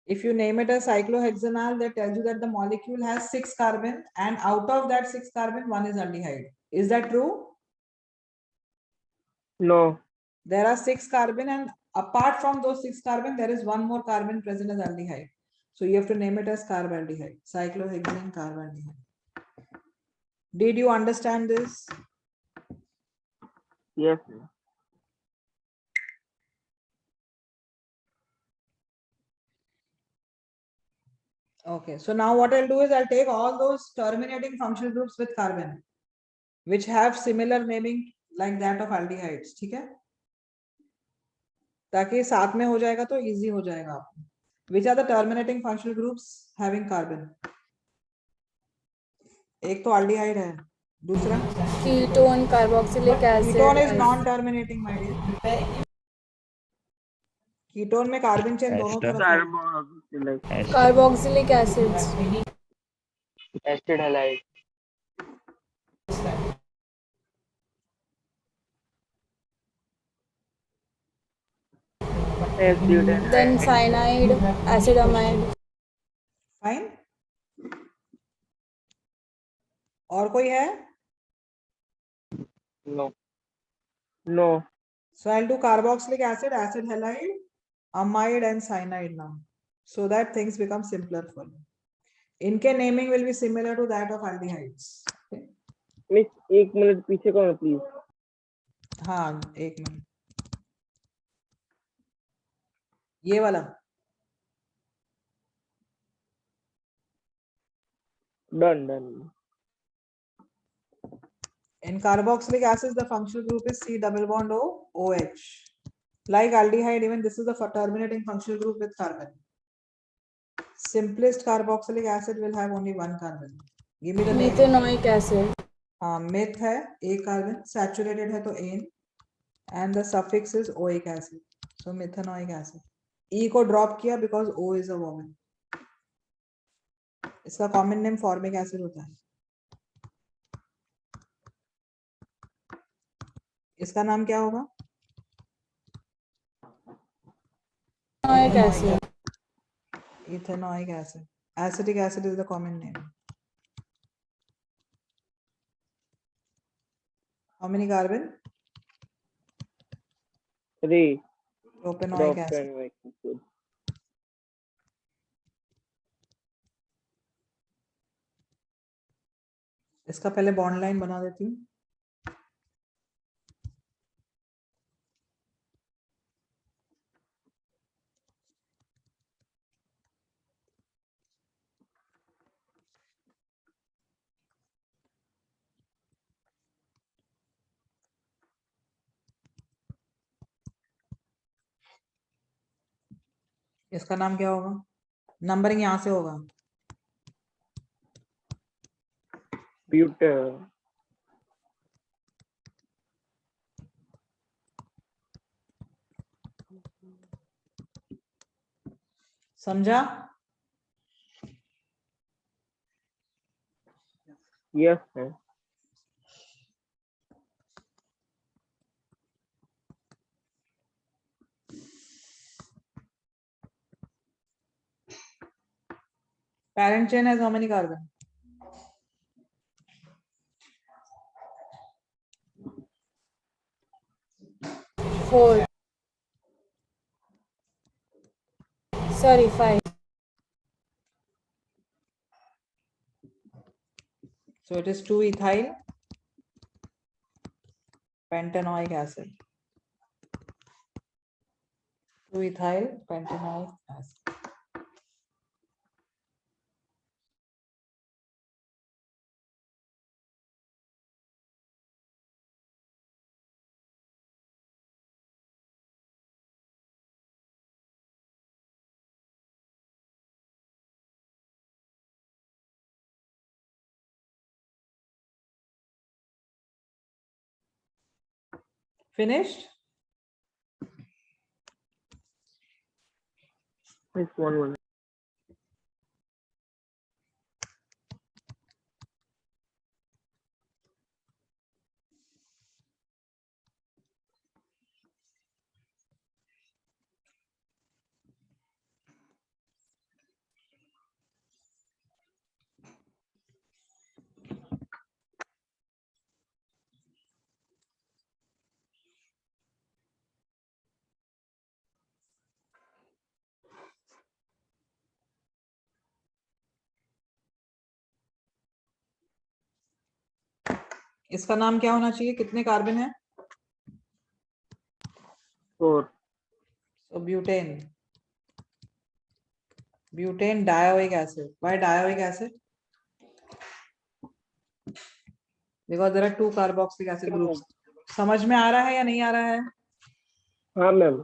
If you name it as cyclohexanal, that tells you that the molecule has 6 carbon and out of that 6 carbon, 1 is aldehyde. Is that true? No. There are 6 carbon and apart from those 6 carbon, there is 1 more carbon present as aldehyde. So you have to name it as carbaldehyde, cyclohexane carbaldehyde. Did you understand this? Yes. Okay, so now what I'll do is I'll take all those terminating functional groups with carbon, which have similar naming like that of aldehydes, ठीक है? ताकि साथ में हो जाएगा तो easy हो जाएगा आपको। Which are the terminating functional groups having carbon? एक तो aldehyde है, दूसरा Ketone, carboxylic acid. ketone is non-terminating, my dear. Ketone में कार्बन चेन दोनों Ester. तरफ है। Carboxylic Ester. Carboxylic acids. acid halide. Then cyanide, acetamide. Fine. और कोई है? No. No. So I'll do carboxylic acid, acid halide, amide and cyanide now, so that things become simpler for you. इनके naming will be similar to that of aldehydes. Okay? Miss एक minute पीछे करो please. हाँ, एक minute, ये वाला done. in carboxylic acids the functional group is C double bond O OH. Like aldehyde, even this is the terminating functional group with carbon. Simplest carboxylic acid will have only 1 carbon. Give me the name. Methanoic acid. हाँ, meth है, एक carbon, saturated है तो ane, and the suffix is oic acid. So methanoic acid. E को drop किया because O is a vowel. इसका common name formic acid होता है। इसका नाम क्या होगा? Ethanoic acid. Ethanoic acid. Acetic acid is the common name. How many carbon? 3. Propanoic acid. Propanoic acid. इसका पहले बॉन्ड लाइन बना देती हूँ। इसका नाम क्या होगा? नंबरिंग यहां से होगा। ब्यूट समझा? यस है। Parent chain has how many carbon? Four. Sorry, five. So it is 2-ethyl pentanoic acid. 2-ethyl pentanoic acid. Finished? This one. इसका नाम क्या होना चाहिए? कितने कार्बन है? 4. So butane. Butane dioic acid. Why dioic acid? Because there are two carboxylic acid groups. समझ में आ रहा है या नहीं आ रहा है? हाँ मैम।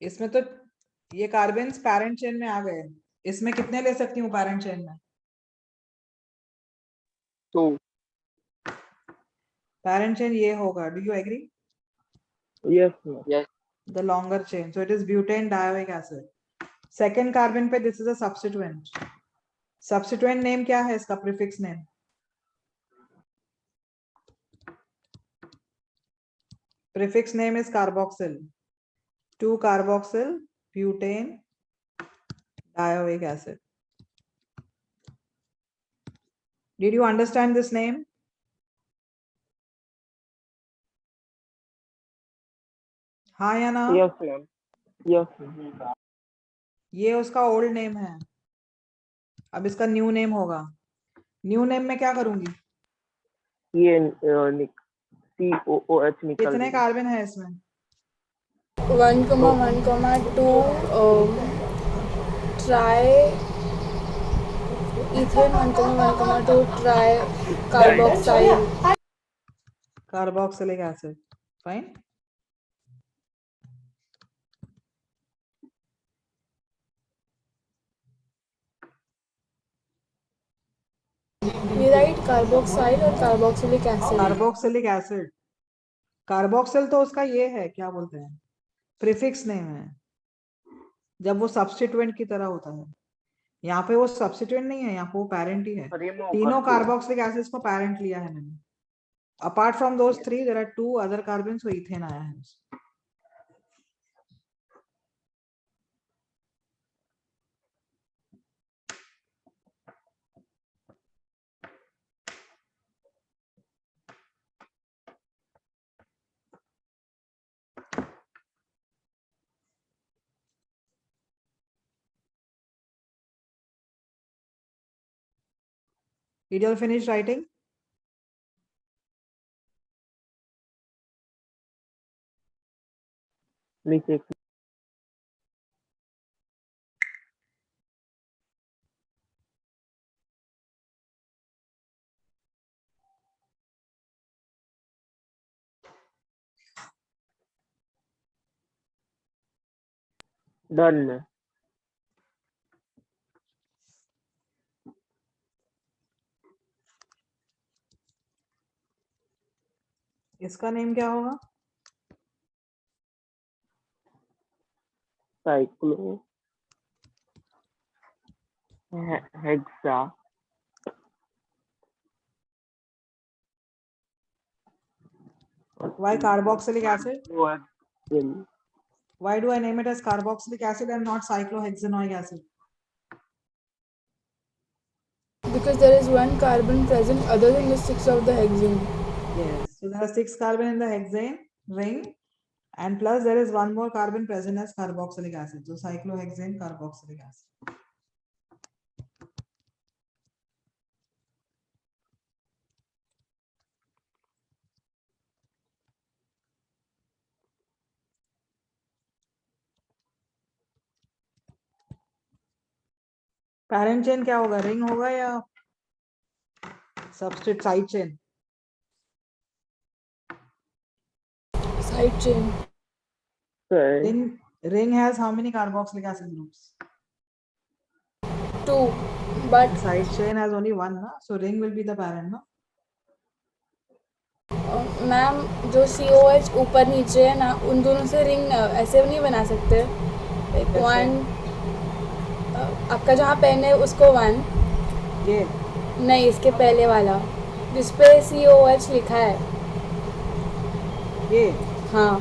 इसमें तो ये कार्बन्स पैरेंट चेन में आ गए। इसमें कितने ले सकती हूँ पैरेंट चेन में? 2. पैरेंट चेन ये होगा। Do you agree? Yes ma'am. Yes. The longer chain. So it is butane dioic acid. Second carbon पे this is a substituent. Substituent name क्या है इसका? Prefix name. Prefix name is carboxyl. 2-carboxyl butane dioic acid. Did you understand this name? हाँ या ना? Yes ma'am. Yes ma'am. ये उसका old name है। अब इसका न्यू नेम होगा। न्यू नेम में क्या करूंगी? ये COOH निकल कितने गया। कार्बन है इसमें? 1,1,2 try ethane, 1,1,2 try carboxyl. Carboxylic acid. Fine. We write carboxyl और carboxylic acid. Carboxylic acid. Carboxyl तो उसका ये है, क्या बोलते हैं, प्रीफिक्स नेम है, जब वो सब्स्टिट्यूएंट की तरह होता है। यहाँ पे वो सब्स्टिट्यूएंट नहीं है, यहाँ पे वो पैरेंट ही है। तीनों कार्बोक्सिलिक एसिड्स को पैरेंट लिया है मैंने। Apart from those 3 there are 2 other carbon, so ethane आया है। Did you all finish writing? नीचे डन है। इसका नेम क्या होगा? Cyclo hexa Why carboxylic acid? cyclohexyl Why do I name it as carboxylic acid and not cyclohexanoic acid? Because there is one carbon present other than the 6 of the hexane. Yes. So there are 6 carbon in the hexane ring, and plus there is one more carbon present as carboxylic acid. So cyclohexane carboxylic acid. Parent chain क्या होगा? Ring होगा या substrate side chain? Side chain. Ring has how many carboxylic acid groups? 2. But Side chain has only one, na? So ring will be the parent, no? Ma'am जो COH ऊपर नीचे है ना, उन दोनों से रिंग ऐसे नहीं बना सकते। Like कैसे? 1 आपका जहाँ पेन है उसको 1 ये नहीं, इसके पहले वाला जिसपे COH लिखा है। ये हाँ,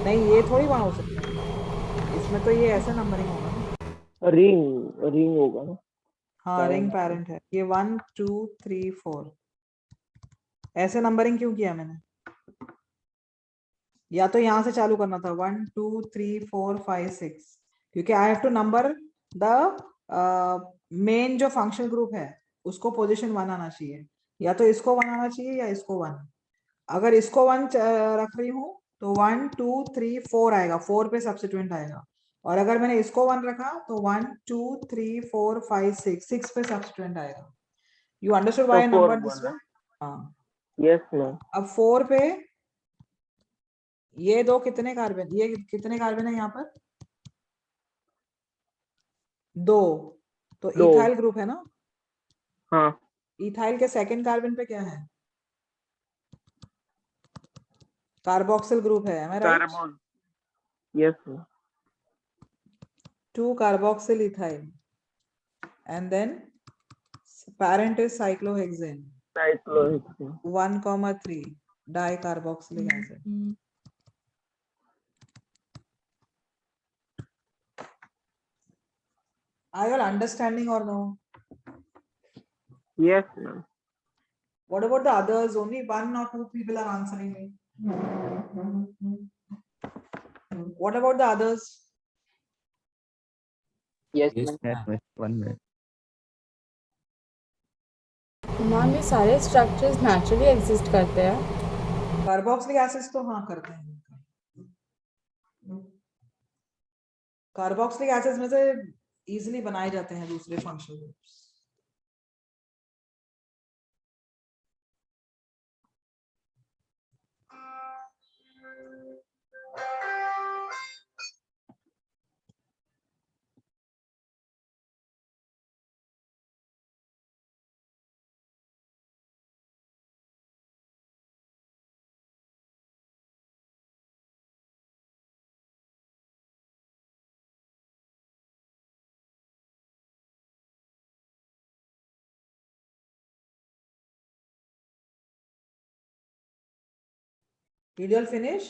नहीं, ये थोड़ी वहां हो सकता है। इसमें तो ये ऐसे नंबरिंग होगा ना। रिंग होगा ना। हाँ, रिंग पैरेंट है ये। 1 2 3 4 ऐसे नंबरिंग क्यों किया मैंने? या तो यहां से चालू करना था 1 2 3 4 5 6, क्योंकि I have to number the main जो फंक्शनल ग्रुप है उसको पोजीशन 1 आना चाहिए, या तो इसको 1 आना चाहिए या इसको 1। अगर इसको 1 रख रही हूँ तो 1 2 3 4 आएगा, 4 पे सब्स्टिट्यूएंट आएगा। और अगर मैंने इसको 1 रखा तो 1 2 3 4 5 6 पे सब्स्टिट्यूएंट आएगा। यू अंडरस्टूड व्हाई आई तो 4 नंबर दिस वे? बना। हाँ, यस मैम। अब 4 पे ये दो कितने कार्बन, ये कितने कार्बन है यहाँ पर? 2। तो दो। इथाइल ग्रुप है ना? हाँ इथाइल के सेकंड कार्बन पे क्या है? कार्बोक्सिल ग्रुप है, am I right? Carbon. Yes ma'am. 2 carboxyl ethyl, and then parent is cyclohexane, cyclohexane 1,3 dicarboxylic acid. Are you all understanding or no? Yes ma'am. What about the others? Only 1 or 2 people are answering me. What about the others? Yes, Yes, ma'am. miss. 1 minute. Ma'am ये सारे structures naturally exist करते हैं। Carboxylic acids तो हाँ करते हैं। Carboxylic acids में से इजीली बनाए जाते हैं दूसरे functional groups. Did you all finish?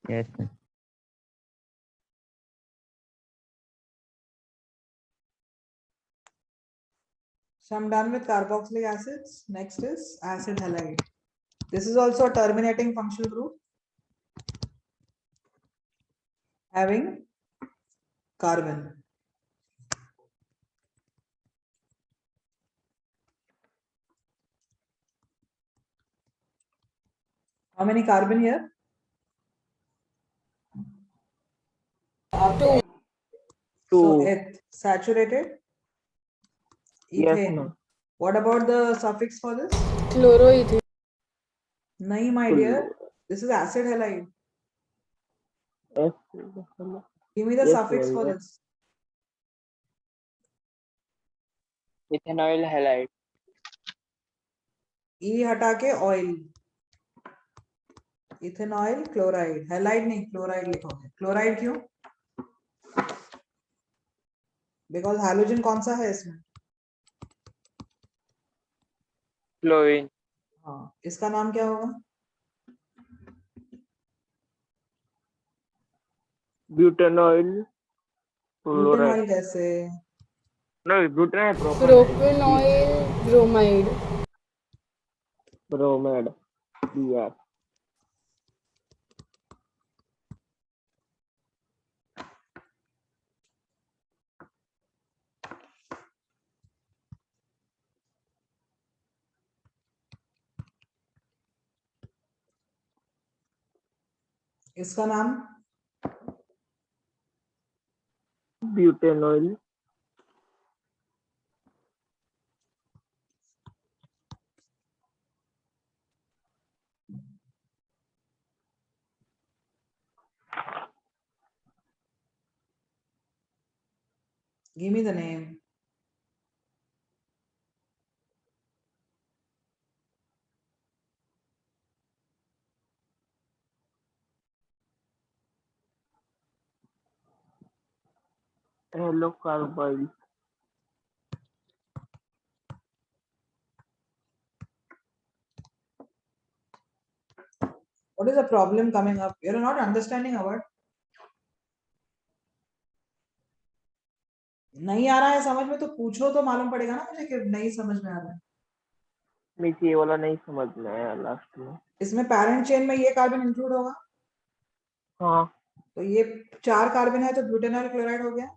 Yes, miss. So I'm done with carboxylic acids. Next is acid halide. This is also a terminating functional group having carbon. How many carbon here? Two. So Two. eth, saturated. Yes, Ethane. ma'am. What about the suffix for this? Chloroethane. Nahi, my dear. This is acid halide. Yes. Give me the Yes, suffix ma'am, for yes. this. Ethanol halide. E हटा के oil. Ethanol chloride. Halide नहीं, chloride लिखोगे. Chloride क्यों? Because halogen कौन सा है इसमें? Chlorine. हाँ, इसका नाम क्या होगा? Butanol. Butanol कैसे? No, butanol Propanoid bromide. bromide. Yeah. इसका नाम? Butanol. Give me the name. Hello, carbide. What is the problem coming up? You're not understanding a word. नहीं आ रहा है समझ में तो पूछो तो मालूम पड़ेगा ना मुझे कि नहीं समझ में आ रहा है. मुझे ये वाला नहीं समझ में आया लास्ट में. इसमें पैरेंट चेन में ये कार्बन इंक्लूड होगा. हाँ. तो ये 4 कार्बन है तो ब्यूटेनॉल क्लोराइड हो गया.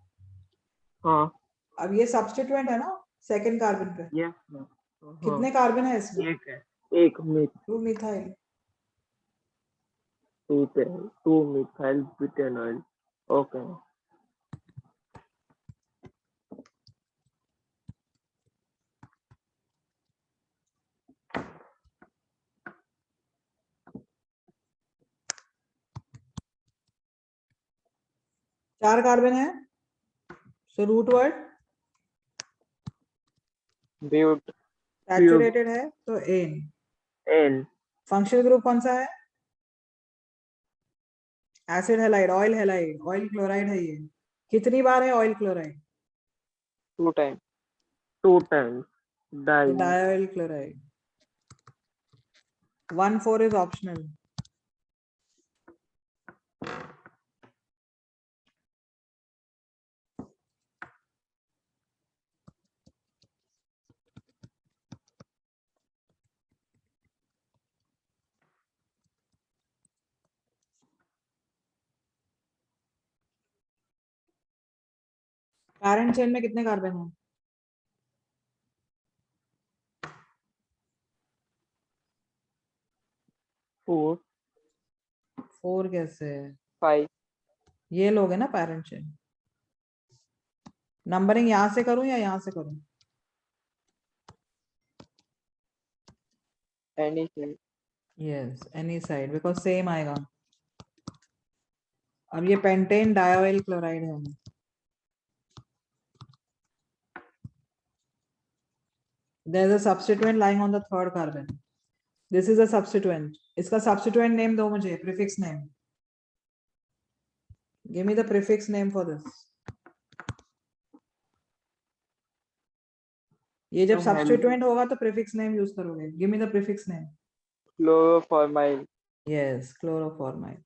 हाँ. अब ये सब्स्टिट्यूएंट है ना सेकंड कार्बन पे. Yes ma'am. कितने कार्बन है इसमें? एक है. एक 2 methyl. Two methyl butanol. Okay. चार कार्बन है. So root word but. Saturated है तो एन. एन. फंक्शनल ग्रुप कौन सा है? Acid halide. Oyl halide. Oyl chloride है ये. कितनी बार है oyl chloride? 2 time. 2 times. Di. Dioyl chloride. 1,4 is optional. Parent chain में कितने कार्बन हैं? 4. 4 कैसे है? 5. ये लोग है ना पैरेंट चेन. नंबरिंग यहां से करूं या यहां से करूं? एनी से. Yes any side because same आएगा. अब ये पेंटेन डायोइल क्लोराइड है. There is a substituent lying on the third carbon. This is a substituent. इसका substituent name दो मुझे. Prefix name. Give me the prefix name for this. ये जब substituent होगा तो prefix name use करोगे. Give me the prefix name. क्लोरोफॉर्माइल. Yes, chloroformyl.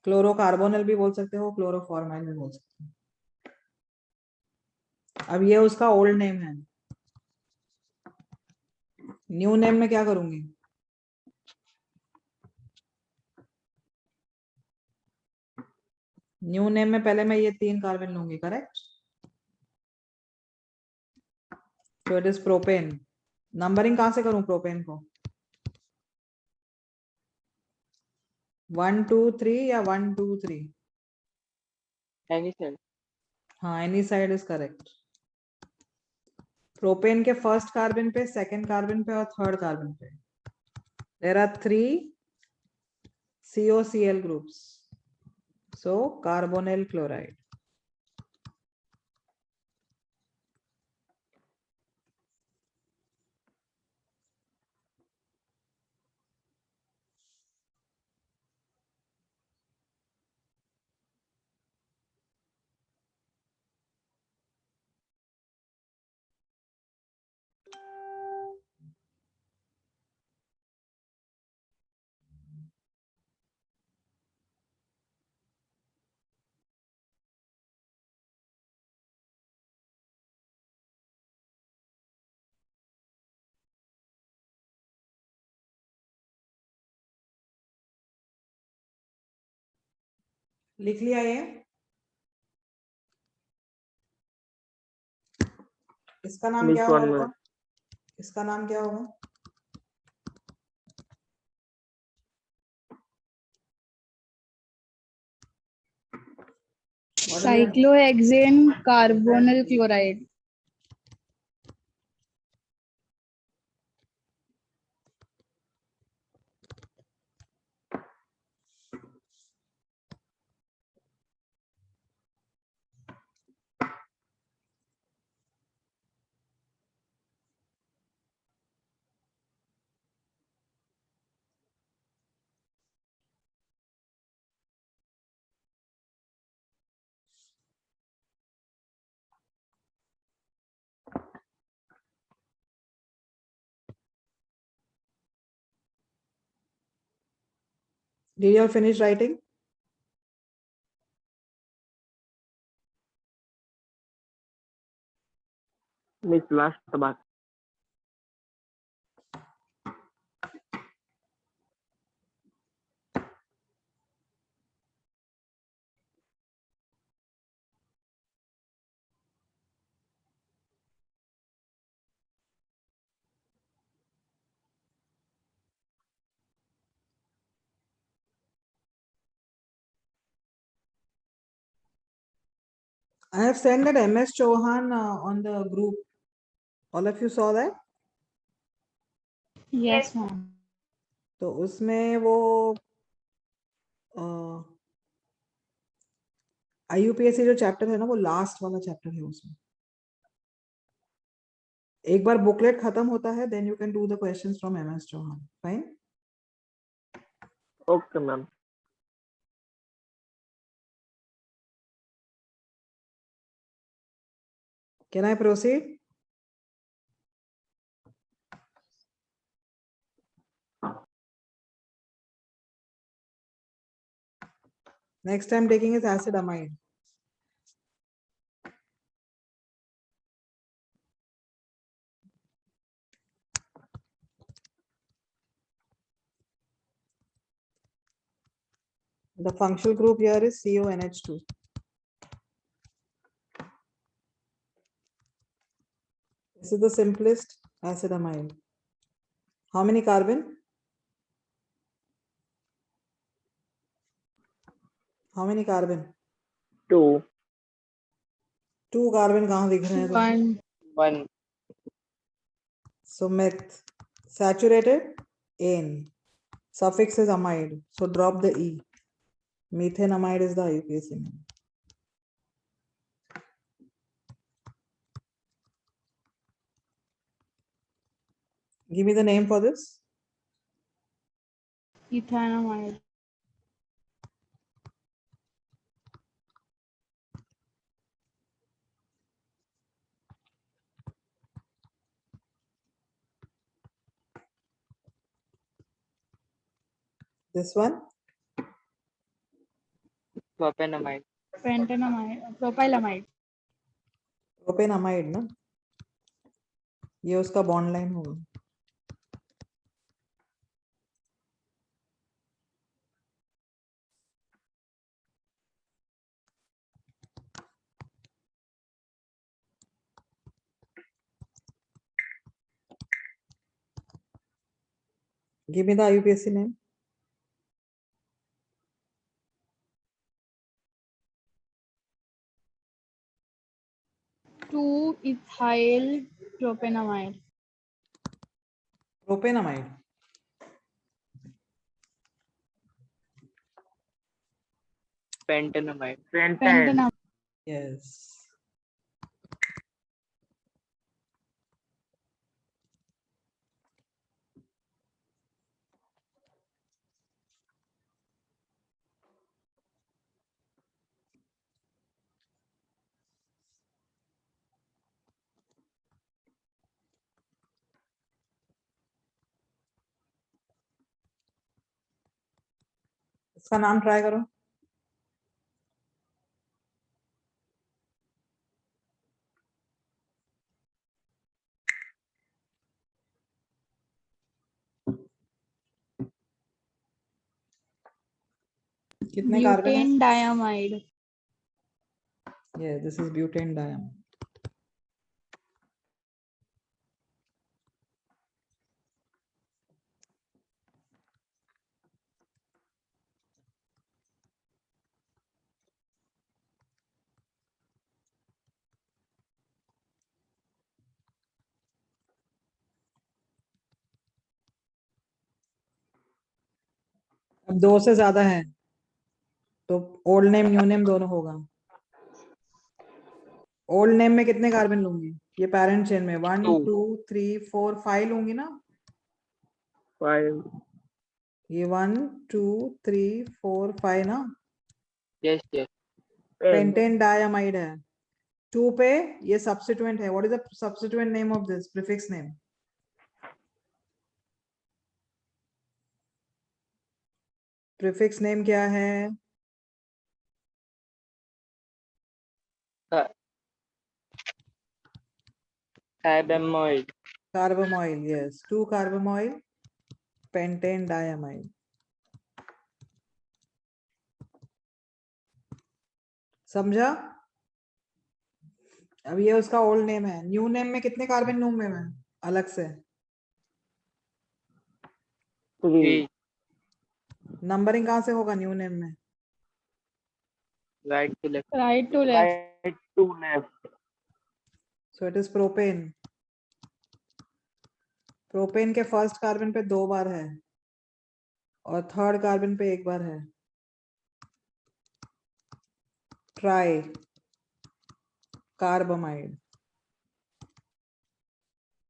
क्लोरोकार्बोनिल भी बोल सकते हो, क्लोरोफॉर्माइल भी बोल सकते हो. अब ये उसका ओल्ड नेम है. न्यू नेम में क्या करूंगी? न्यू नेम में पहले मैं ये 3 कार्बन लूंगी. Correct. So it is propane. Numbering कहाँ से करूं प्रोपेन को? 1 2 3 या 1 2 3? Any cell. हाँ, any side is correct. Propane के फर्स्ट कार्बन पे, सेकंड कार्बन पे और थर्ड कार्बन पे there are 3 COCl groups. So carbonyl chloride. लिख लिया ये? इसका नाम क्या Which one, होगा? ma'am? इसका नाम क्या होगा? What is it? Cyclohexane carbonyl chloride. Did you all finish writing? Miss last back. I have sent that MS Chauhan on the group. All of you saw that? Yes, ma'am. तो उसमें वो IUPAC जो chapter है ना, वो last वाला chapter है उसमें। एक बार बुकलेट खत्म होता है, then you can do the questions from MS Chauhan. Fine? Okay, ma'am. Can I proceed? Next I'm taking is acid amide. The functional group here is CONH2. This is the simplest acid amide. How many carbon? How many carbon? 2. 2 carbon कहाँ दिख रहे हैं तुमको? 1. 1. So meth, saturated, ane. Suffix is amide. So drop the E. Methanamide is the IUPAC name. Give me the name for this. Ethanamide. This one. Propanamide. Pentanamide. Propylamide. Propanamide ना? ये उसका bond line होगा. Give me the IUPAC name. 2-ethyl propanamide. Propanamide. Pentanamide. Pentanamide. Yes. इसका नाम try करो. कितने carbon है? Butane diamide. Yeah, this is butane diamide. अब 2 से ज्यादा है तो ओल्ड नेम न्यू नेम दोनों होगा. ओल्ड नेम में कितने कार्बन लूंगी? ये पैरेंट चेन में 1 Two. 2 3 4 5 लूंगी ना. 5. ये 1 2 3 4 5 ना. Yes, yes. पेंटेन डायमाइड है. 2 पे ये सब्स्टिट्यूएंट है. What is the substituent name of this prefix name? Prefix name क्या है? Carbamoid. Carbamoyl. Yes, 2 carbamoyl pentane diamide. समझा? अब ये उसका ओल्ड नेम है. न्यू नेम में कितने कार्बन लूंगे मैं अलग से? 3. नंबरिंग कहाँ से होगा न्यू नेम में? Right to left. Right to left. Right to left. So it is propane. Propane के फर्स्ट कार्बन पे 2 बार है और थर्ड कार्बन पे 1 बार है. Tri carbamide.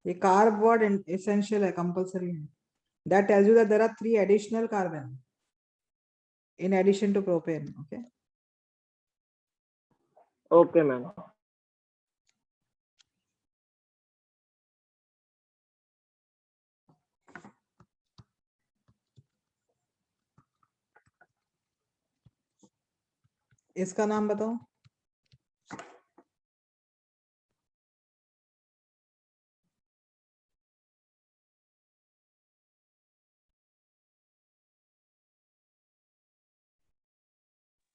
ये कार्ब वर्ड एसेंशियल है, कंपल्सरी है. That tells you that there are 3 additional carbon in addition to propane. Okay. Okay, ma'am. इसका नाम बताओ.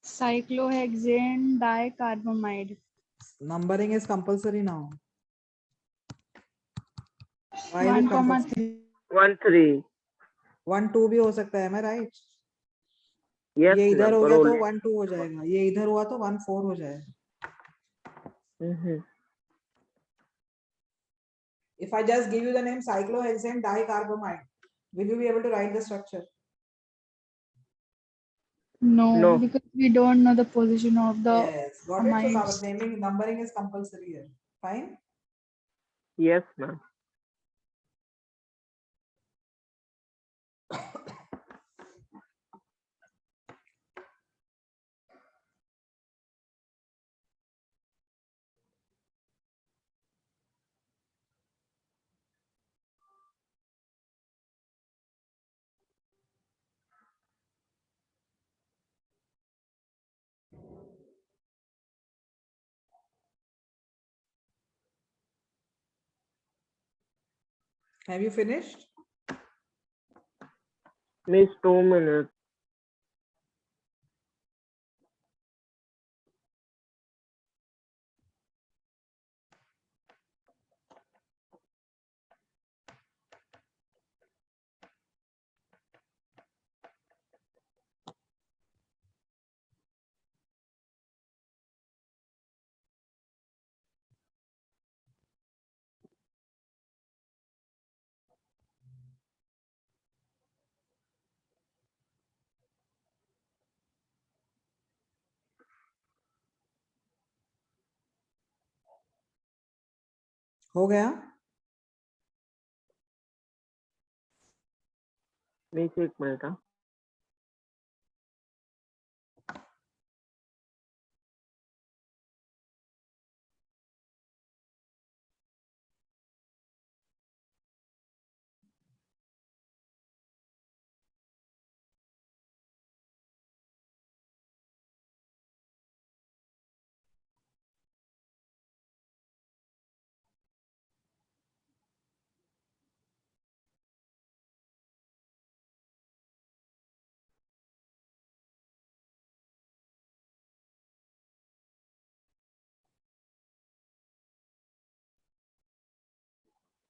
Cyclohexane dicarbamide. Numbering is compulsory now. Why is it 1, compulsory? 1, 3. 1 2 भी हो सकता है. मैं राइट? Yes, ये इधर ma'am. हो पर गया तो only- 1 2 हो जाएगा. ये इधर हुआ तो 1 4 हो जाएगा. Mhm. If I just give you the name cyclohexane dicarbamide, will you be able to write the structure? No, No. because we don't know the position of the Yes, got it. So amides. naming numbering is compulsory here. Fine. Yes, ma'am. Have you finished? Miss 2 minutes. हो गया? नहीं, एक minute. हाँ,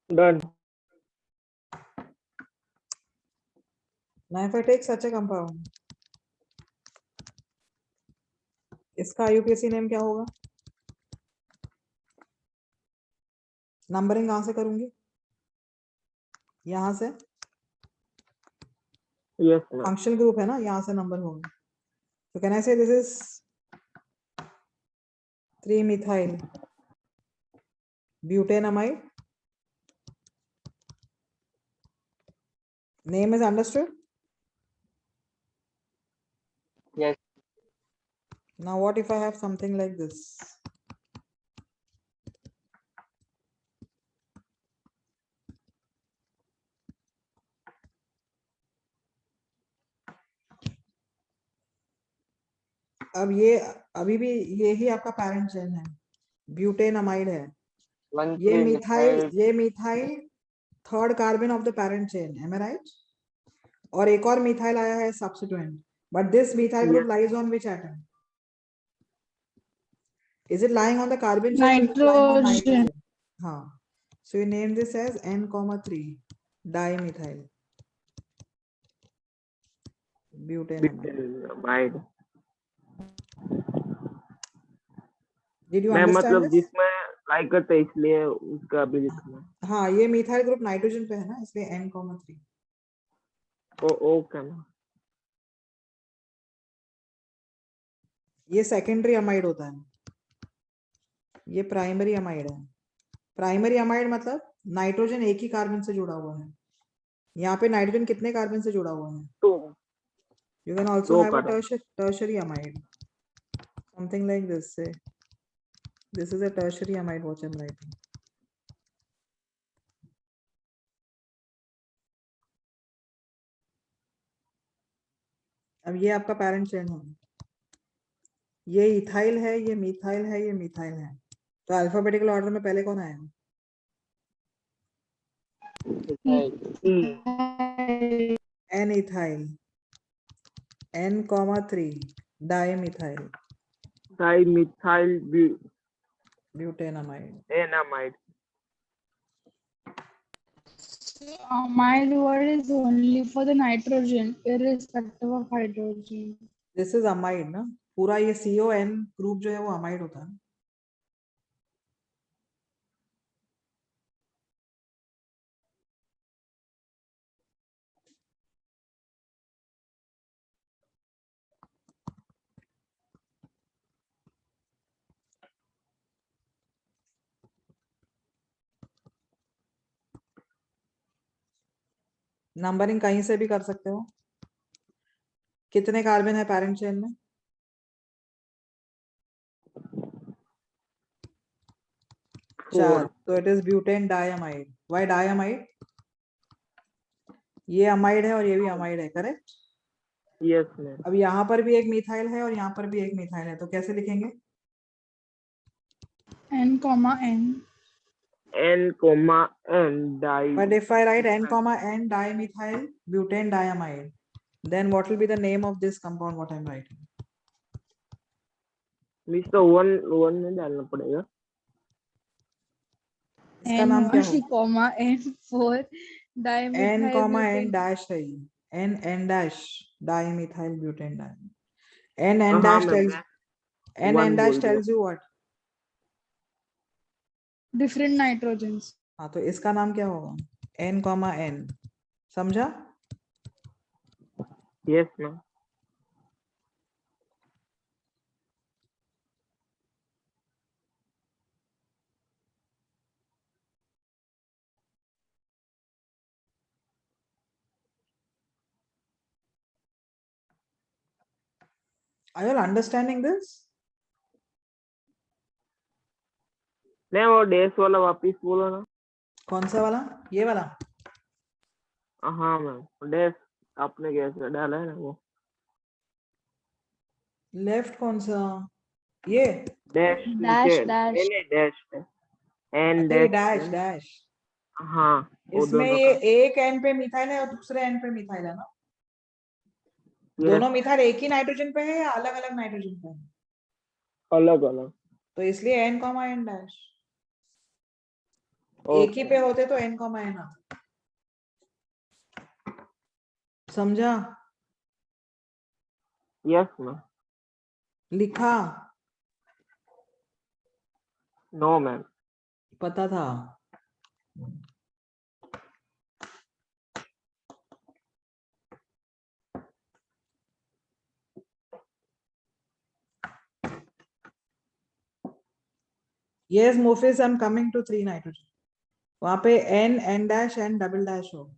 done. Now if I take such a compound, इसका IUPAC name क्या होगा? Numbering कहां से करूंगी? यहां से यस मैम। फंक्शनल ग्रुप है ना, यहां से नंबर होगा. So can I say this is 3-methyl butanamide? Name is understood? Yes. Now what if I have something like this? अब ये अभी भी ये ही आपका पैरेंट चेन है, ब्यूटेनमाइड है. ये methyl third carbon of the parent chain, am I right? और एक और मिथाइल आया है substituent, but this methyl group lies on which atom? Is it lying on the carbon chain or is it lying on Nitrogen. nitrogen? हाँ. So you name this as N,3 dimethyl butanamide. Might. Did you मैं understand मतलब this? जिसमें like करते हैं इसलिए उसका भी लिखना। हाँ, ये मिथाइल ग्रुप नाइट्रोजन पे है ना, इसलिए N,3. Okay ma'am. ये सेकेंडरी अमाइड होता है, ये प्राइमरी अमाइड है. प्राइमरी अमाइड मतलब नाइट्रोजन एक ही कार्बन से जुड़ा हुआ है. यहाँ पे नाइट्रोजन कितने कार्बन से जुड़ा हुआ है? तो You can also दो have a carbon. tertiary amide, something like this. Say this is a tertiary amide, what I'm writing. अब ये आपका पैरेंट चेन है, ये इथाइल है, ये मिथाइल है, ये मिथाइल है. तो अल्फाबेटिकल ऑर्डर में पहले कौन आएगा? N ethyl, N,3 dimethyl dimethyl butanamide. Anamide. Amide word is only for the nitrogen, irrespective of hydrogen. This is amide ना, पूरा ये CON ग्रुप जो है वो अमाइड होता है. नंबरिंग कहीं से भी कर सकते हो. कितने कार्बन है पैरेंट चेन में? 4. तो इट इज ब्यूटेन डाइअमाइड. व्हाई डाइअमाइड? ये अमाइड है और ये भी अमाइड है, करेक्ट? Yes ma'am. अब यहाँ पर भी एक मिथाइल है और यहाँ पर भी एक मिथाइल है, तो कैसे लिखेंगे? N, N, di. But if I write N, N dimethyl butane diamide, then what will be the name of this compound what I'm writing? Mister one में डालना पड़ेगा। इसका नाम क्या होगा? N,4 N, dimethyl N dash है ये. N dash dimethyl butane diamide. N हाँ dash ma'am, tells N one dash बोल दिया। tells you what? different nitrogens. हाँ, तो इसका नाम क्या होगा? N, N. समझा? Yes ma'am. Are you all understanding this? नहीं वो डैश वाला वापिस बोलो ना। कौन सा वाला? ये वाला? हाँ मैम, डैश आपने कैसे डाला है ना वो लेफ्ट कौन सा? ये? डैश Dash, नीचे dash. नहीं डैश एन अच्छा ये डैश डैश डैश। हाँ वो इसमें दोनों ये का एक एंड पे मिथाइल है और दूसरे एंड पे मिथाइल है ना? Yes, दोनों मिथाइल एक ही नाइट्रोजन पे है या अलग अलग नाइट्रोजन पे है? अलग अलग। तो इसलिए N comma N dash. Okay एक ही पे होते तो एन कॉमा एन आता। समझा? Yes ma'am. लिखा? No ma'am. पता था। Yes, Mofis, I'm coming to 3 nitrogen. वहां पे n, n dash, n double dash हो।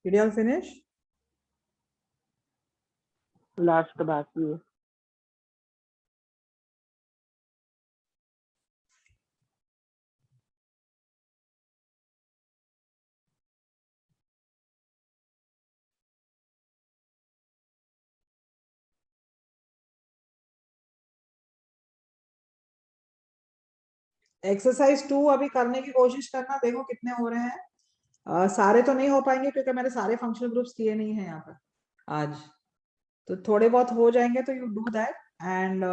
Did you all finish? Last बाकी है। एक्सरसाइज 2 अभी करने की कोशिश करना, देखो कितने हो रहे हैं। सारे तो नहीं हो पाएंगे क्योंकि मैंने सारे फंक्शनल ग्रुप्स किए नहीं है यहाँ पर आज, तो थोड़े बहुत हो जाएंगे तो you do that. And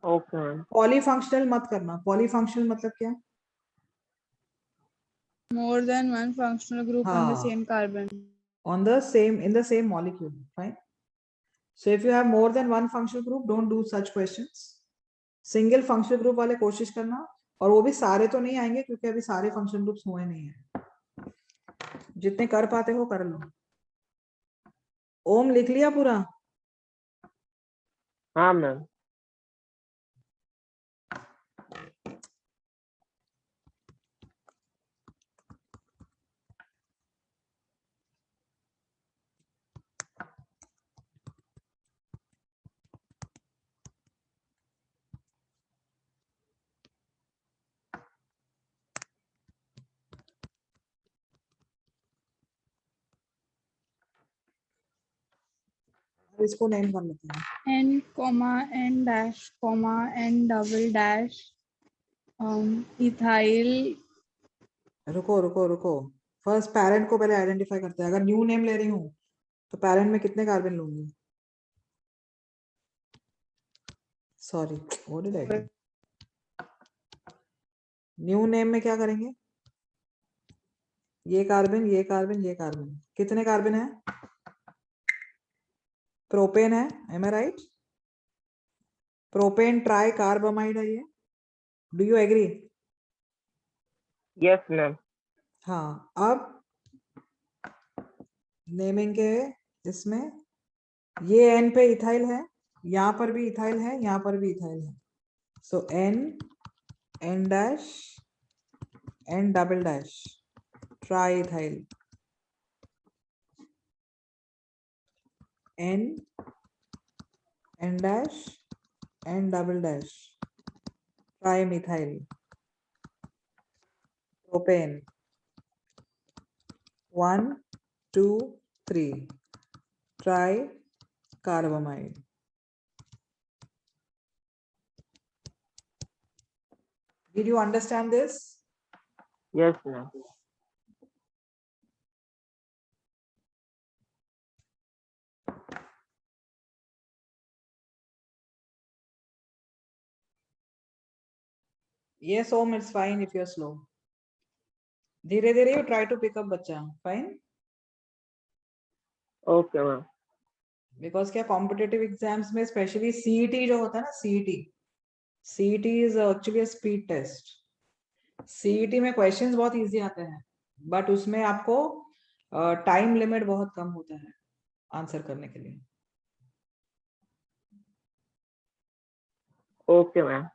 okay ma'am. Polyfunctional मत करना। पॉलीफंक्शनल मतलब क्या? More than one functional group on the हाँ, same carbon. on the same, in the same molecule, fine. So if you have more than one functional group, don't do such questions. Single functional group वाले कोशिश करना, और वो भी सारे तो नहीं आएंगे क्योंकि अभी सारे फंक्शनल ग्रुप्स हुए नहीं है। जितने कर पाते हो कर लो। ओम लिख लिया पूरा? हाँ मैम। इसको नेम कर लेते हैं। N comma N dash comma N double dash ethyl रुको रुको रुको, फर्स्ट पेरेंट को पहले आइडेंटिफाई करते हैं। अगर न्यू नेम ले रही हूँ तो पेरेंट में कितने कार्बन लूंगी? Sorry, what did I do? New name में क्या करेंगे? ये कार्बन, ये कार्बन, ये कार्बन, कितने कार्बन है? प्रोपेन है, am I right? Propane tri carbamide है ये। Do you agree? Yes ma'am. हाँ, अब नेमिंग के इसमें ये एन पे इथाइल है, यहाँ पर भी इथाइल है, यहाँ पर भी इथाइल है। So N, N dash, N double dash, tri ethyl. N, N dash, N double dash, tri methyl. Propane 1 2 3, tri carbamide. Did you understand this? Yes ma'am. Yes, Om, it's fine if you're slow. धीरे धीरे you try to pick up बच्चा, fine? Okay ma'am. Because क्या competitive exams में specially CET जो होता है ना, CET is actually a speed test. CET में क्वेश्चंस बहुत इजी आते हैं, बट उसमें आपको टाइम लिमिट बहुत कम होता है आंसर करने के लिए। Okay ma'am.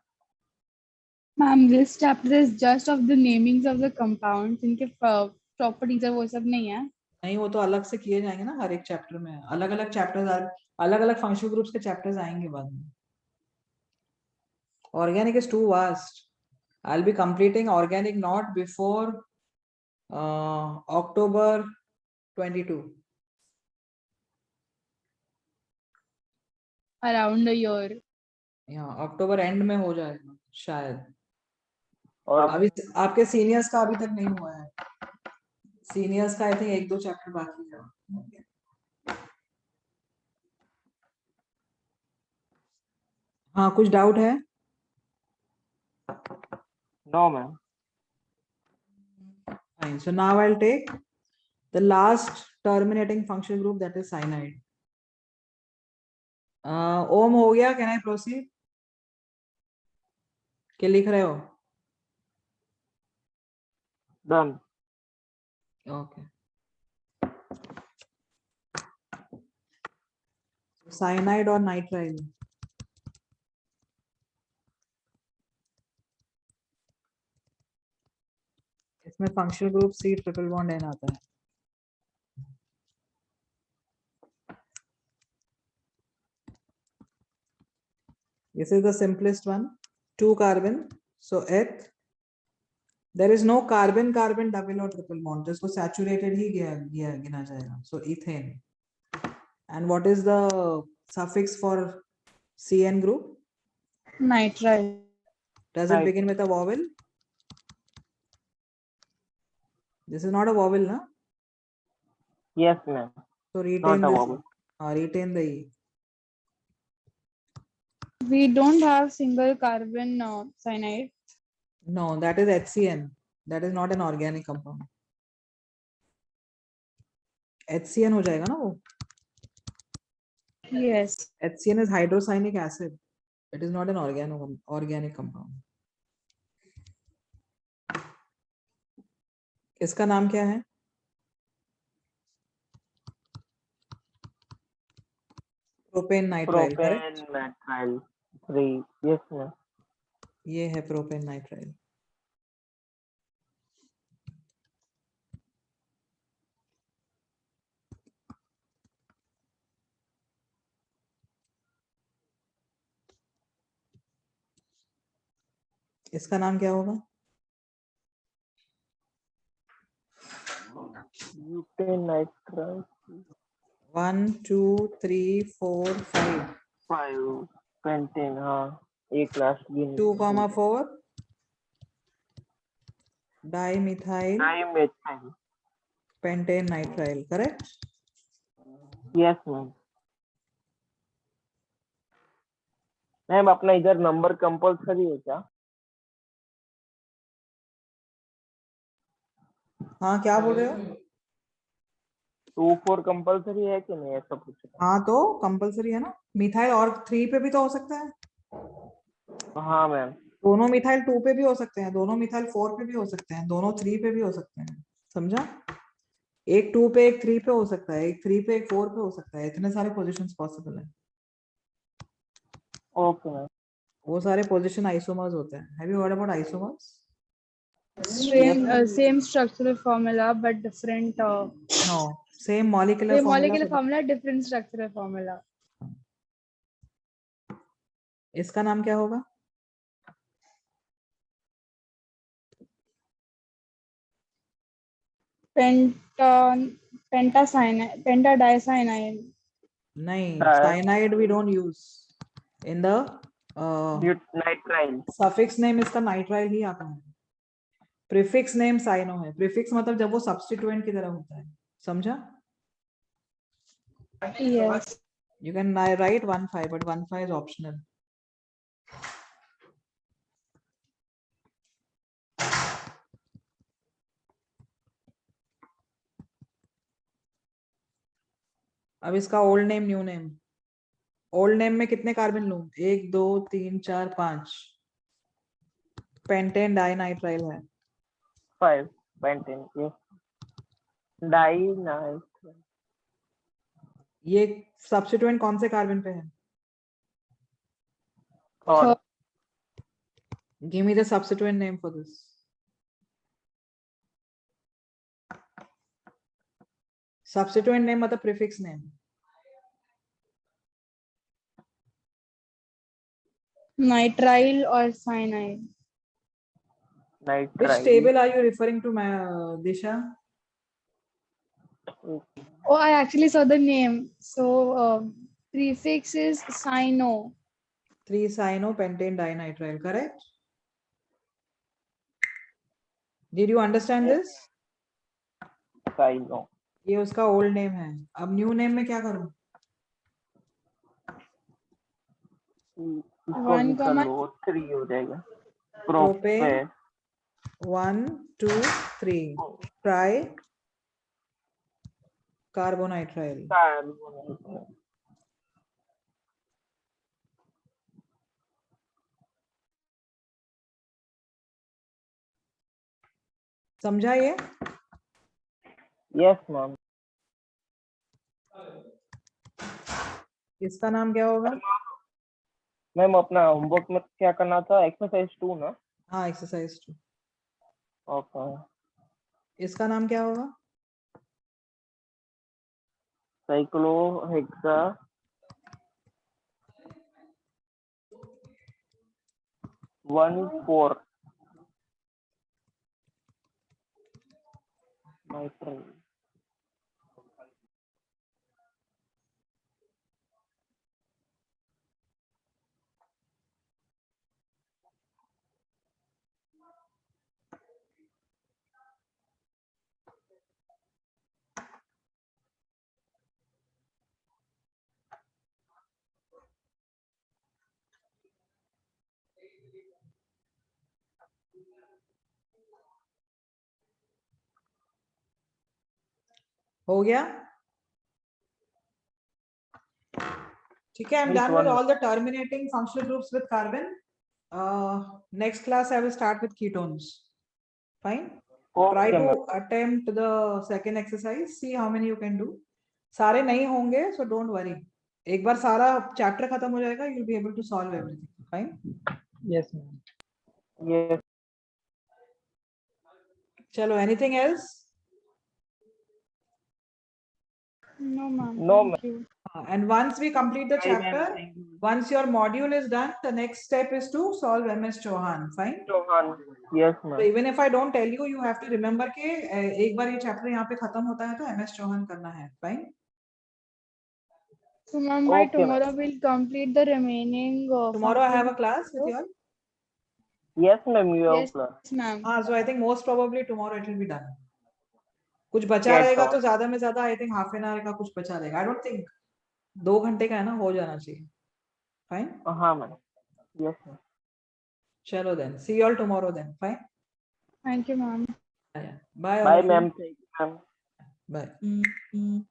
Ma'am, this chapter is just of the namings of the compounds. इनके properties है वो सब नहीं है। नहीं, वो तो अलग से किए जाएंगे ना, हर एक चैप्टर में अलग अलग चैप्टर्स, अलग अलग फंक्शनल ग्रुप्स के चैप्टर्स आएंगे बाद में। Organic is too vast. I'll be completing organic not before October 22. Around a year. Yeah, October and में हो जाएगा शायद। और अभी आपके सीनियर्स का अभी तक नहीं हुआ है, सीनियर्स का आई थिंक 1-2 चैप्टर बाकी है। हाँ, कुछ डाउट है? No ma'am. Fine. So now I'll take the last terminating functional group, that is cyanide. ओम हो गया? Can I proceed? क्या लिख रहे हो? डन। Okay. Cyanide और nitrile. इसमें functional group C triple bond N आता है। This is the simplest one. 2 carbon. So H. There is no carbon-carbon double or triple bond. जिसको saturated ही गिना जाएगा. So ethane. And what is the suffix for CN group? Nitrile. Does it begin with a vowel? This is not a vowel, na? Yes ma'am. So retain Not a this. vowel. Retain the E. We don't have single carbon cyanide. No, that is HCN. That is not an organic compound. HCN हो जाएगा ना वो? Yes. HCN is hydrocyanic acid. It is not an organic compound. इसका नाम क्या है? Propane nitrile, correct? Propane nitrile 3। Yes ma'am. ये है प्रोपेन नाइट्राइल। इसका नाम क्या होगा? Butane nitrile 1 2 3 4 5 5 pentane. हाँ, एक लास्ट गिन। 2,4 dimethyl dimethyl. Pentane nitrile, correct? Yes ma'am. Ma'am अपना इधर नंबर कंपल्सरी है क्या? हाँ, क्या बोल रहे हो? 2 4 कंपल्सरी है कि नहीं, ऐसा पूछ रहा हाँ, तो कंपलसरी है ना। मिथाइल और 3 पे भी तो हो सकता है। हूँ। हाँ मैम। दोनों मिथाइल 2 पे भी हो सकते हैं, दोनों मिथाइल 4 पे भी हो सकते हैं, दोनों 3 पे भी हो सकते हैं। समझा? एक 2 पे एक 3 पे हो सकता है, एक 3 पे एक 4 पे हो सकता है। इतने सारे पोजीशंस पॉसिबल है। Okay ma'am. वो सारे पोजीशन आइसोमर्स होते हैं। Have you heard about isomers? Same structural formula but different. No, same molecular Same formula. molecular formula, different structural formula. इसका नाम क्या होगा? Pentadicyanide. नहीं, cyanide we don't use in the nitrile. Suffix name इसका nitrile ही आता है। Prefix name cyano है। प्रीफिक्स मतलब जब वो सब्स्टिट्यूएंट की तरह होता है। समझा? Yes. You can write 1,5, but 1,5 is optional. अब इसका old name new name, old name में कितने कार्बन लूं? 1 2 3 4 5, पेंटेन डाइनाइट्राइल है। 5 pentane, yes. Dinitrile. ये सब्स्टिट्यूएंट कौन से कार्बन पे है? और give me the substituent name for this. Substituent name मतलब prefix name. Nitrile or cyanide. Which nitrile. table are you referring to, Disha? Oh, I actually saw the name. So prefix is cyano. 3-cyano-pentane dinitrile, correct? Did you understand this? Cyano. ये उसका old name है। अब new name में क्या करूं? इसको 1, निकाल लो, 3 हो जाएगा। Propane. Propane 1 2 3 try carbonitrile. Carbon. समझा ये? Yes ma'am. इसका नाम क्या होगा? मैम अपना होमवर्क में क्या करना था? एक्सरसाइज 2 ना? हाँ, एक्सरसाइज 2। ओके। इसका नाम क्या होगा? साइक्लोहेक्सा 1,4 नाइट्राइल। हो गया? ठीक है, I'm done with all the terminating functional groups with carbon. Next class I will start with ketones. Fine. Try okay to ma'am. attempt the second exercise. See how many you can do. सारे नहीं होंगे, so don't worry. एक बार सारा chapter खत्म हो जाएगा, you'll be able to solve everything. Fine. Yes ma'am. Yes. चलो, anything else? No, ma'am. No, Thank you. And once we complete the Bye, ma'am. chapter, Thank you. once your module is done, the next step is to solve MS Chauhan. Fine. Chauhan. Yes So ma'am. even if I don't tell you, you have to remember कि एक बार ये chapter यहाँ पे खत्म होता है तो MS Chauhan करना है। Fine. So, ma'am, by Okay, ma'am. tomorrow we'll complete the remaining. Tomorrow I have a functional class with group. you all. Yes ma'am, you have Yes, class. ma'am. So I think most probably tomorrow it will be done. कुछ बचा Get रहेगा off. तो ज्यादा में ज्यादा I think half an hour का कुछ बचा रहेगा। I don't think 2 घंटे का है ना, हो जाना चाहिए। Fine. हाँ मैम। Yes ma'am. चलो then, see you all tomorrow then. Fine. Thank you, ma'am. Bye all Bye of you. ma'am. Thank you ma'am. Bye.